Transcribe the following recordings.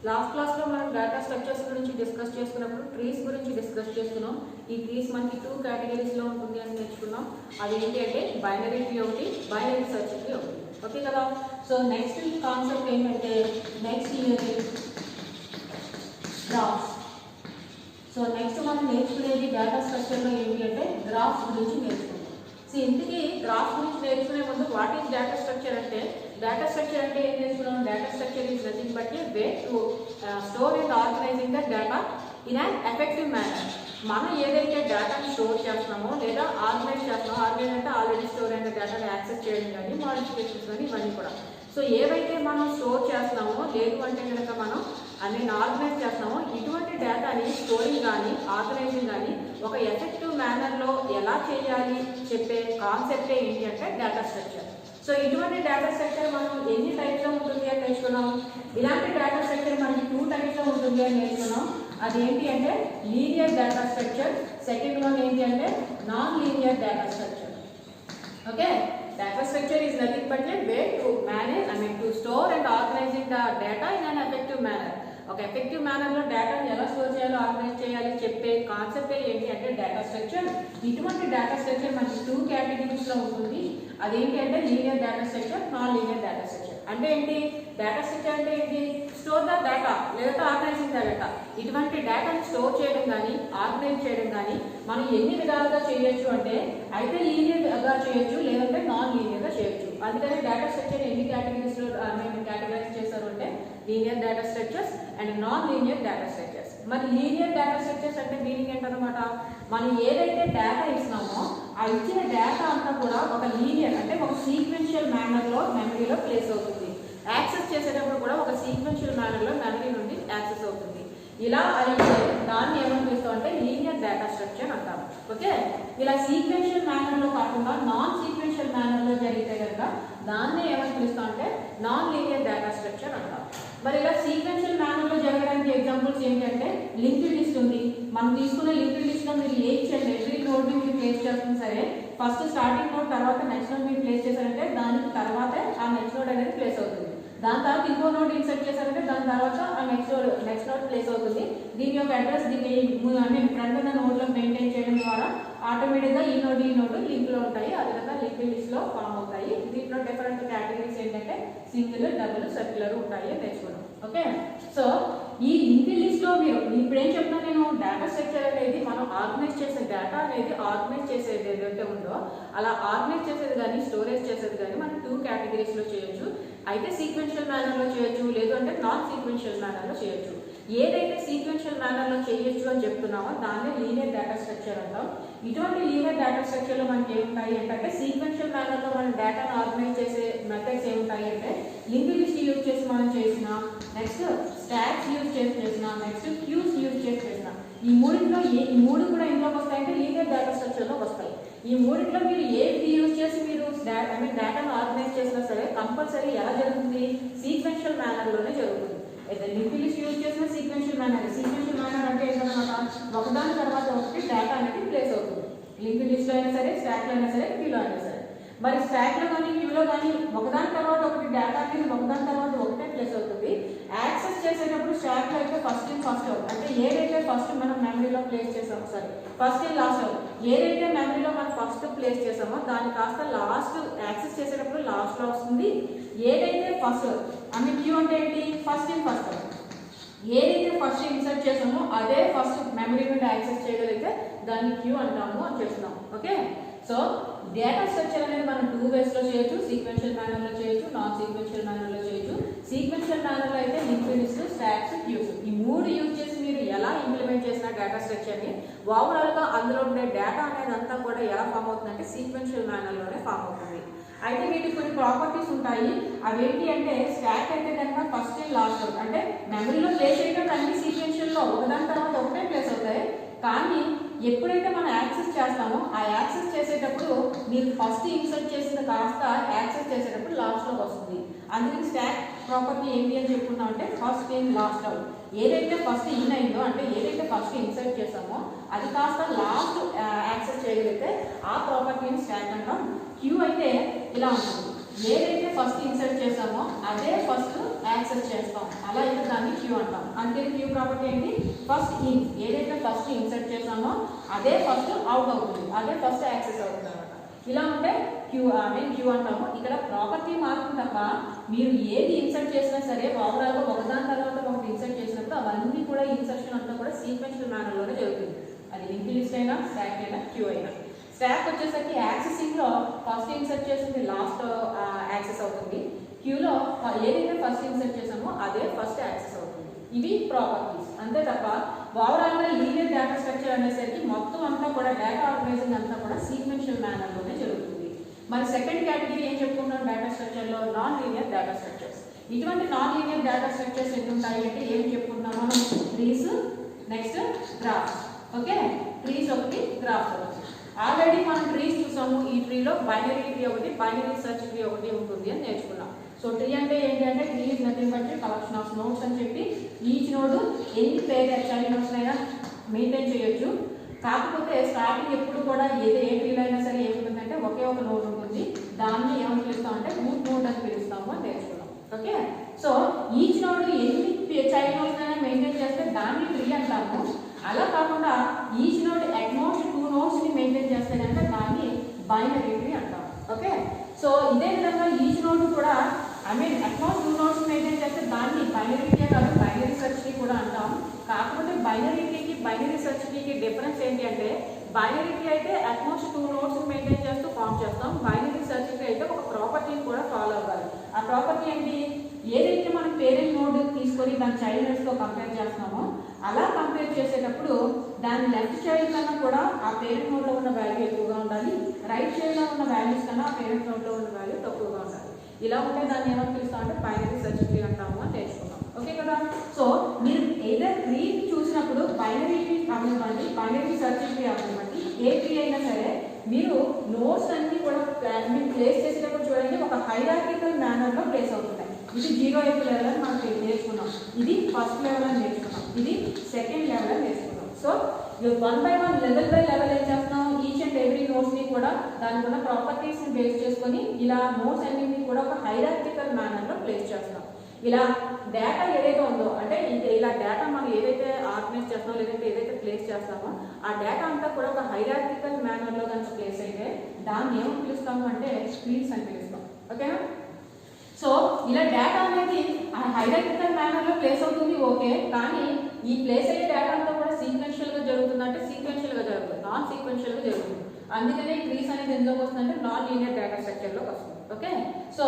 Last క్లాస్లో మనం data structures గురించి డిస్కస్ చేసుకున్నప్పుడు ట్రీస్ గురించి డిస్కస్ చేసుకున్నాం. ఈ ట్రీస్ మనకి 2 కేటగిరీస్లో ఉంటుంది అని నేర్చుకున్నాం. అది ఏంటి అంటే బైనరీ ట్రీ ఒకటి, బైనరీ సెర్చ్ ట్రీ ఒకటి. ఓకే కదా. సో నెక్స్ట్ కాన్సెప్ట్ ఏంటంటే నెక్స్ట్ గ్రాఫ్స్. సో నెక్స్ట్ మనం నేర్చుకునేది డేటా స్ట్రక్చర్లో ఏంటి అంటే గ్రాఫ్స్ గురించి నేర్చుకుంటాం. సో ఇందుకే గ్రాఫ్స్ గురించి నేర్చుకునే ముందు వాట్ ఈజ్ డేటా స్ట్రక్చర్ అంటే ఏం నేర్చుకున్నాం. Data structure is nothing but a way to store and organizing the data in an effective manner. మనం ఏదైతే డేటాని స్టోర్ చేస్తున్నామో లేదా ఆర్గనైజ్ చేస్తున్నామో, ఆర్గనైజ్ అంటే ఆల్రెడీ స్టోర్ అయిన డేటాని యాక్సెస్ చేయడం కానీ మోడిఫికేషన్స్ కానీ ఇవన్నీ కూడా. సో ఏవైతే మనం స్టోర్ చేస్తున్నామో లేదు అంటే కనుక మనం అన్ని ఆర్గనైజ్ చేస్తున్నామో ఇటువంటి డేటాని స్టోరింగ్ కానీ ఆర్గనైజింగ్ కానీ ఒక ఎఫెక్టివ్ మేనర్లో ఎలా చేయాలి చెప్పే కాన్సెప్టే ఏంటి అంటే డేటా స్ట్రక్చర్. సో ఇటువంటి డేటా స్ట్రక్చర్ మనం ఎన్ని టైప్స్లో ఉంటుంది అని నేర్చుకున్నాం. ఇలాంటి డేటా స్ట్రక్చర్ మనకి 2 టైప్స్లో ఉంటుంది అని నేర్చుకున్నాం. అదేంటి అంటే linear data structure, second one ఏంటి అంటే non linear data structure. Okay, data structure is nothing but a way to manage, to store and organizing the data in an effective manner. ఒక effective మేనర్లో డేటాని ఎలా స్టోర్ చేయాలో organise చేయాలి చెప్పే కాన్సెప్టే ఏంటి అంటే డేటా స్ట్రక్చర్. ఇటువంటి డేటా స్ట్రక్చర్ మనకి 2 కేటగిరీస్లో ఉంటుంది. అదేంటి అంటే linear data structure, non linear data structure. అంటే ఏంటి డేటా స్ట్రక్చర్ అంటే ఏంటి? స్టోర్ ద డేటా లేదా ఆర్గనైజింగ్ ద డేటా. ఇటువంటి డేటాని స్టోర్ చేయడం కానీ ఆర్గనైజ్ చేయడం కానీ మనం ఎన్ని విధాలుగా చేయొచ్చు అంటే అయితే లీనియర్గా చేయొచ్చు లేదంటే నాన్ లీనియర్గా చేయొచ్చు. అందుకని డేటా స్ట్రక్చర్ ఎన్ని కేటగిరీస్లో కేటగరైజ్ చేశారు అంటే linear data structures and non linear data structures. మరి లీనియర్ డేటా స్ట్రక్చర్స్ అంటే మీనింగ్ ఏంటన్నమాట, మనం ఏదైతే డేటా ఇస్తున్నామో ఆ ఇచ్చిన డేటా అంతా కూడా ఒక లీనియర్ అంటే ఒక సీక్వెన్షియల్ మేనర్లో మెమరీలో ప్లేస్ అవుతుంది. యాక్సెస్ చేసేటప్పుడు కూడా ఒక సీక్వెన్షియల్ మేనర్లో మెమరీ నుండి యాక్సెస్ అవుతుంది. ఇలా అయితే దాన్ని ఏమని పిలుస్తాం అంటే లీనియర్ డేటా స్ట్రక్చర్ అంటాం. ఓకే, ఇలా సీక్వెన్షియల్ మేనర్లో కాకుండా నాన్ సీక్వెన్షియల్ మేనర్లో జరిగితే కనుక దాన్ని ఏమని పిలుస్తాం అంటే నాన్ లీనియర్ డేటా స్ట్రక్చర్ అంటాం. మరి ఇలా సీక్వెన్షియల్ మేనర్లో జరగడానికి ఎగ్జాంపుల్స్ ఏంటంటే లింక్డ్ లిస్ట్ ఉంది. మనం తీసుకునే లింక్డ్ లిస్ట్లో మీరు ఏ ఇచ్చండి ఎవ్రీ నోడ్ని మీరు ప్లేస్ చేస్తుంది సరే ఫస్ట్ స్టార్టింగ్ నోడ్ తర్వాత నెక్స్ట్ నోడ్ మీరు ప్లేస్ చేశారంటే దానికి తర్వాతే ఆ నెక్స్ట్ నోడ్ అనేది ప్లేస్ అవుతుంది. దాని తర్వాత ఇంకో నోడ్ ఇన్సర్ట్ చేశారంటే దాని తర్వాత ఆ నెక్స్ట్ నోడ్ ప్లేస్ అవుతుంది. దీని యొక్క అడ్రస్ దీన్ని ఫ్రంట్ ఉన్న నోడ్లో మెయింటైన్ చేయడం ద్వారా ఆటోమేటిక్గా ఈ నోడ్ లింక్లో ఉంటాయి. అదేవిధంగా లింక్డ్ లిస్ట్లో ఫామ్ అవుతాయి. దీంట్లో డిఫరెంట్ కేటగిరీస్ ఏంటంటే సింగిల్, డబుల్, సర్క్యులర్ ఉంటాయి నేర్చుకున్నాం. ఓకే, సో ఈ లింక్డ్ లిస్ట్లో మీరు ఇప్పుడు ఏం చెప్తున్నా నేను డేటా స్ట్రక్చర్ అనేది మనం ఆర్గనైజ్ చేసే డేటా అనేది ఆర్గనైజ్ చేసేది ఏదైతే ఉందో అలా ఆర్గనైజ్ చేసేది కానీ స్టోరేజ్ చేసేది కానీ మనం 2 కేటగిరీస్లో చేయొచ్చు. అయితే సీక్వెన్షియల్ మేనర్లో చేయొచ్చు లేదు అంటే నాన్ సీక్వెన్షియల్ మేనర్లో చేయొచ్చు. ఏదైతే సీక్వెన్షియల్ మేనర్లో చేయొచ్చు అని చెప్తున్నామో దాన్ని లీనియర్ డేటా స్ట్రక్చర్ అంటాం. ఇటువంటి లీనియర్ డేటా స్ట్రక్చర్లో మనకి ఏముంటాయి అంటే సీక్వెన్షియల్ మేనర్లో మనం డేటాను ఆర్గనైజ్ చేసే మెథడ్స్ ఏముంటాయి అంటే లింక్డ్ లిస్ట్ యూజ్ చేసి మనం చేసిన, నెక్స్ట్ స్టాక్స్ యూజ్ చేసిన, నెక్స్ట్ క్యూస్ యూజ్ చేసిన. ఈ మూడు కూడా ఇంట్లోకి వస్తాయంటే లీనియర్ డేటా స్ట్రక్చర్లో వస్తాయి. ఈ మూడింట్లో మీరు ఏది యూజ్ చేసి మీరు డేటాను ఆర్గనైజ్ చేసినా సరే కంపల్సరీ ఎలా జరుగుతుంది సీక్వెన్షియల్ మేనర్లోనే జరుగుతుంది. అయితే లింక్డ్ లిస్ట్ యూజ్ చేసిన సీక్వెన్షియల్ మేనర్ అంటే ఏంటన్నమాట ఒకదాని తర్వాత ఒకటి డేటా అనేది ప్లేస్ అవుతుంది. లింక్డ్ లిస్ట్లో అయినా సరే స్టాక్లో అయినా సరే క్యూలో అయినా సరే. మరి స్టాక్లో కానీ క్యూలో కానీ ఒకదాని తర్వాత ఒకటి డేటా అనేది ఒకదాని తర్వాత ఒకటే ప్లేస్ అవుతుంది. యాక్సెస్ చేసేటప్పుడు స్టాక్లో అయితే ఫస్ట్ అవుట్ అంటే ఏదైతే ఫస్ట్ మనం మెమరీలో ప్లేస్ చేసామో ఫస్ట్ ఇన్ లాస్ట్ అవుట్ ఏదైతే మెమరీలో మనం ఫస్ట్ ప్లేస్ చేసామో దాన్ని కాస్త లాస్ట్ యాక్సెస్ చేసేటప్పుడు లాస్ట్లో వస్తుంది. ఏదైతే ఫస్ట్ క్యూ అంటే ఏంటి ఫస్ట్ ఇన్ ఫస్ట్ అవుట్. ఏదైతే ఫస్ట్ ఇన్సర్ట్ చేసామో అదే ఫస్ట్ మెమరీ నుండి యాక్సెస్ చేయగలిగితే దాన్ని క్యూ అంటాము అని చేస్తున్నాం. ఓకే, సో డేటా స్ట్రక్చర్ అనేది మనం 2 వేస్లో చేయొచ్చు. సీక్వెన్షియల్ మేనర్లో చేయొచ్చు, నాన్ సీక్వెన్షియల్ మేనర్లో చేయొచ్చు. సీక్వెన్షియల్ మేనర్లో అయితే లింక్డ్ లిస్ట్, స్టాక్స్, క్యూస్ ఈ 3 యూజ్ చేసి మీరు ఎలా ఇంప్లిమెంట్ చేసిన డేటా స్ట్రక్చర్ని ఓవరాల్గా అందులో ఉండే డేటా అనేది అంతా కూడా ఎలా ఫామ్ అవుతుందంటే సీక్వెన్షియల్ మేనర్లోనే ఫామ్ అవుతుంది. అయితే వీటికి కొన్ని ప్రాపర్టీస్ ఉంటాయి. అవేంటి అంటే స్టాక్ అయితే కనుక ఫస్ట్ ఇన్ లాస్ట్ అవుట్ అంటే మెమరీలో ప్లేస్ చేయడం అన్ని సీక్వెన్షియల్లో ఒకదాని తర్వాత ఒకటే ప్లేస్ అవుతాయి. కానీ ఎప్పుడైతే మనం యాక్సెస్ చేస్తామో ఆ యాక్సెస్ చేసేటప్పుడు మీరు ఫస్ట్ ఇన్సర్ట్ చేసిన కాస్త యాక్సెస్ చేసేటప్పుడు లాస్ట్లోకి వస్తుంది. అందుకని స్టాక్ ప్రాపర్టీ ఏంటి అని చెప్పుకున్నాం అంటే ఫస్ట్ ఇన్ లాస్ట్ అవుట్. ఏదైతే ఫస్ట్ ఇన్ అయిందో అంటే ఏదైతే ఫస్ట్ ఇన్సర్ట్ చేసామో అది కాస్త లాస్ట్ యాక్సెస్ చేయగలిగితే ఆ ప్రాపర్టీని స్టాక్ అంటాం. క్యూ అయితే ఇలా ఉంటుంది, ఏదైతే ఫస్ట్ ఇన్సర్ట్ చేసామో అదే ఫస్ట్ యాక్సెస్ చేస్తాం, అలా అయితే దాన్ని క్యూ అంటాం. అంటే క్యూ ప్రాపర్టీ ఏంటి, ఫస్ట్ ఇన్, ఏదైతే ఫస్ట్ ఇన్సర్ట్ చేసామో అదే ఫస్ట్ అవుట్ అవుతుంది, అదే ఫస్ట్ యాక్సెస్ అవుతుంది అనమాట. ఇలా ఉంటే క్యూ క్యూ అంటాము. ఇక్కడ ప్రాపర్టీ మారుతుంది తప్ప మీరు ఏది ఇన్సర్ట్ చేసినా సరే ఓవరాల్గా ఒకదాని తర్వాత ఒకటి ఇన్సర్ట్ చేసినప్పుడు అవన్నీ కూడా ఇన్సర్షన్ అంతా కూడా సీక్వెన్షియల్ మేనర్లోనే జరుగుతుంది. అది లింక్డ్ లిస్ట్ అయినా స్టాక్ అయినా క్యూ అయినా. స్టాక్ వచ్చేసరికి యాక్సెసింగ్లో ఫస్ట్ ఇన్సర్ట్ చేసింది లాస్ట్ యాక్సెస్ అవుతుంది, క్యూలో ఏదైతే ఫస్ట్ ఇన్సర్ట్ చేసామో అదే ఫస్ట్ యాక్సెస్ అవుతుంది. ఇవి ప్రాపర్టీస్ అంతే తప్ప ఓవరాల్గా లీనియర్ డేటా స్ట్రక్చర్ అనేసరికి మొత్తం అంతా కూడా డేటా ఆర్గనైజింగ్ అంతా కూడా సీక్వెన్షియల్ మేనర్లోనే జరుగుతుంది. మరి సెకండ్ కేటగిరీ ఏం చెప్పుకుంటాం డేటా స్ట్రక్చర్లో, నాన్ లీనియర్ డేటా స్ట్రక్చర్స్. ఇటువంటి నాన్ లీనియర్ డేటా స్ట్రక్చర్స్ ఎన్ని ఉంటాయి అంటే ఏం చెప్పుకుంటాం మనం, trees, next graphs. Okay, trees ఒకటి, గ్రాఫ్స్ ఒకటి. ఆల్రెడీ మనం ట్రీస్ చూసాము, ఈ ట్రీలో బైనరీ ట్రీ ఒకటి, బైనరీ సెర్చ్ ట్రీ ఒకటి ఉంటుంది అని నేర్చుకున్నాం. సో ట్రీ అంటే ఏంటి అంటే tree is nothing but collection of nodes అని చెప్పి ఈచ్ నోడ్ ఎన్ని చైల్డ్ నోడ్స్ అయినా మెయింటైన్ చేయొచ్చు. కాకపోతే స్టార్టింగ్ ఎప్పుడు కూడా ఏ ట్రీలో అయినా సరే ఏముంటుందంటే ఒకే ఒక నోడ్ ఉంటుంది, దాన్ని ఏమని పిలుస్తామంటే రూట్ నోడ్ అని పిలుస్తాము అని నేర్చుకున్నాం. ఓకే, సో ఈచ్ నోడ్ ఎన్ని చైల్డ్ నోడ్స్ అయినా మెయింటైన్ చేస్తే దాన్ని ట్రీ అంటాము. అలా కాకుండా ఈచ్ నోడ్ అట్మోస్ట్ 2 నోడ్స్ని మెయింటైన్ చేస్తే కనుక దాన్ని బైనరీ ట్రీ అంటాం. ఓకే, సో ఇదే విధంగా ఈచ్ నోడ్ కూడా అట్మోస్ట్ 2 నోడ్స్ మెయింటైన్ చేస్తే దాన్ని బైనరీ ట్రీ కాదు బైనరీ సెర్చ్ ట్రీ కూడా అంటాం. కాకపోతే బైనరీ ట్రీకి బైనరీ సెర్చ్ ట్రీకి డిఫరెన్స్ ఏంటి అంటే బైనరీ ట్రీ అయితే అట్మోస్ట్ 2 నోడ్స్ మెయింటైన్ చేస్తూ ఫామ్ చేస్తాం, బైనరీ సెర్చ్ ట్రీ అయితే ఒక ప్రాపర్టీని కూడా ఫాలో అవ్వాలి. ఆ ప్రాపర్టీ ఏంటి, ఏదైతే మనం పేరెంట్ నోడ్ తీసుకొని దాని చైల్డ్ నోడ్స్తో కంపేర్ చేస్తున్నామో అలా కంపేర్ చేసేటప్పుడు దాని లెఫ్ట్ చైల్డ్ కన్నా కూడా ఆ పేరెంట్ నోడ్లో ఉన్న వాల్యూ ఎక్కువగా ఉండాలి, రైట్ చైల్డ్లో ఉన్న వాల్యూస్ కన్నా ఆ పేరెంట్ నోడ్లో ఉన్న వాల్యూ తక్కువగా ఉండాలి. ఇలా ఉంటే దాన్ని ఏమని పిలుస్తాం అంటే బైనరీ సెర్చ్ ట్రీ అంటాము అని నేర్చుకున్నాం. ఓకే కదా, సో మీరు ఏదైనా ట్రీని చూసినప్పుడు బైనరీ ట్రీ అవ్వనివ్వండి, బైనరీ సెర్చ్ ట్రీ అవ్వనివ్వండి, ఏ ట్రీ అయినా సరే మీరు నోట్స్ అన్ని కూడా మీరు ప్లేస్ చేసేటప్పుడు చూడండి ఒక హైరార్కికల్ మేనర్లో ప్లేస్ అవుతుంటాయి. ఇది 0th లెవెల్ అని మనం నేర్చుకున్నాం, ఇది ఫస్ట్ లెవెల్ అని నేర్చుకున్నాం, ఇది సెకండ్ లెవెల్ అని నేర్చుకున్నాం. So 1 by 1 level by level ఏం చేస్తున్నాం, ఈచ్ అండ్ ఎవ్రీ నోట్స్ని కూడా దానికి ఉన్న ప్రాపర్టీస్ని బేస్ చేసుకొని ఇలా నోట్స్ అన్నింటినీ కూడా ఒక హైరార్కికల్ మేనర్లో ప్లేస్ చేస్తున్నాం. ఇలా డేటా ఏదైతే ఉందో అంటే ఇలా డేటా మనం ఏదైతే ఆర్గనైజ్ చేస్తామో లేదంటే ఏదైతే ప్లేస్ చేస్తామో ఆ డేటా అంతా కూడా ఒక హైరార్కికల్ మేనర్లో కనుక ప్లేస్ అయితే దాన్ని ఏమని పిలుస్తాము అంటే ట్రీస్ అని పిలుస్తాం. ఓకేనా, సో ఇలా డేటా అనేది ఆ హైరార్కికల్ మేనర్లో ప్లేస్ అవుతుంది. ఓకే, కానీ ఈ ప్లేస్ అయ్యే డేటా అంతా కూడా సీక్వెన్షియల్గా జరుగుతుంది అంటే సీక్వెన్షియల్గా జరుగుతుంది, నాన్ సీక్వెన్షియల్గా జరుగుతుంది. అందుకనే ఈ ట్రీస్ అనేది ఎందులోకి వస్తుందంటే నాన్ లీనియర్ డేటా స్ట్రక్చర్లోకి వస్తుంది. ఓకే, సో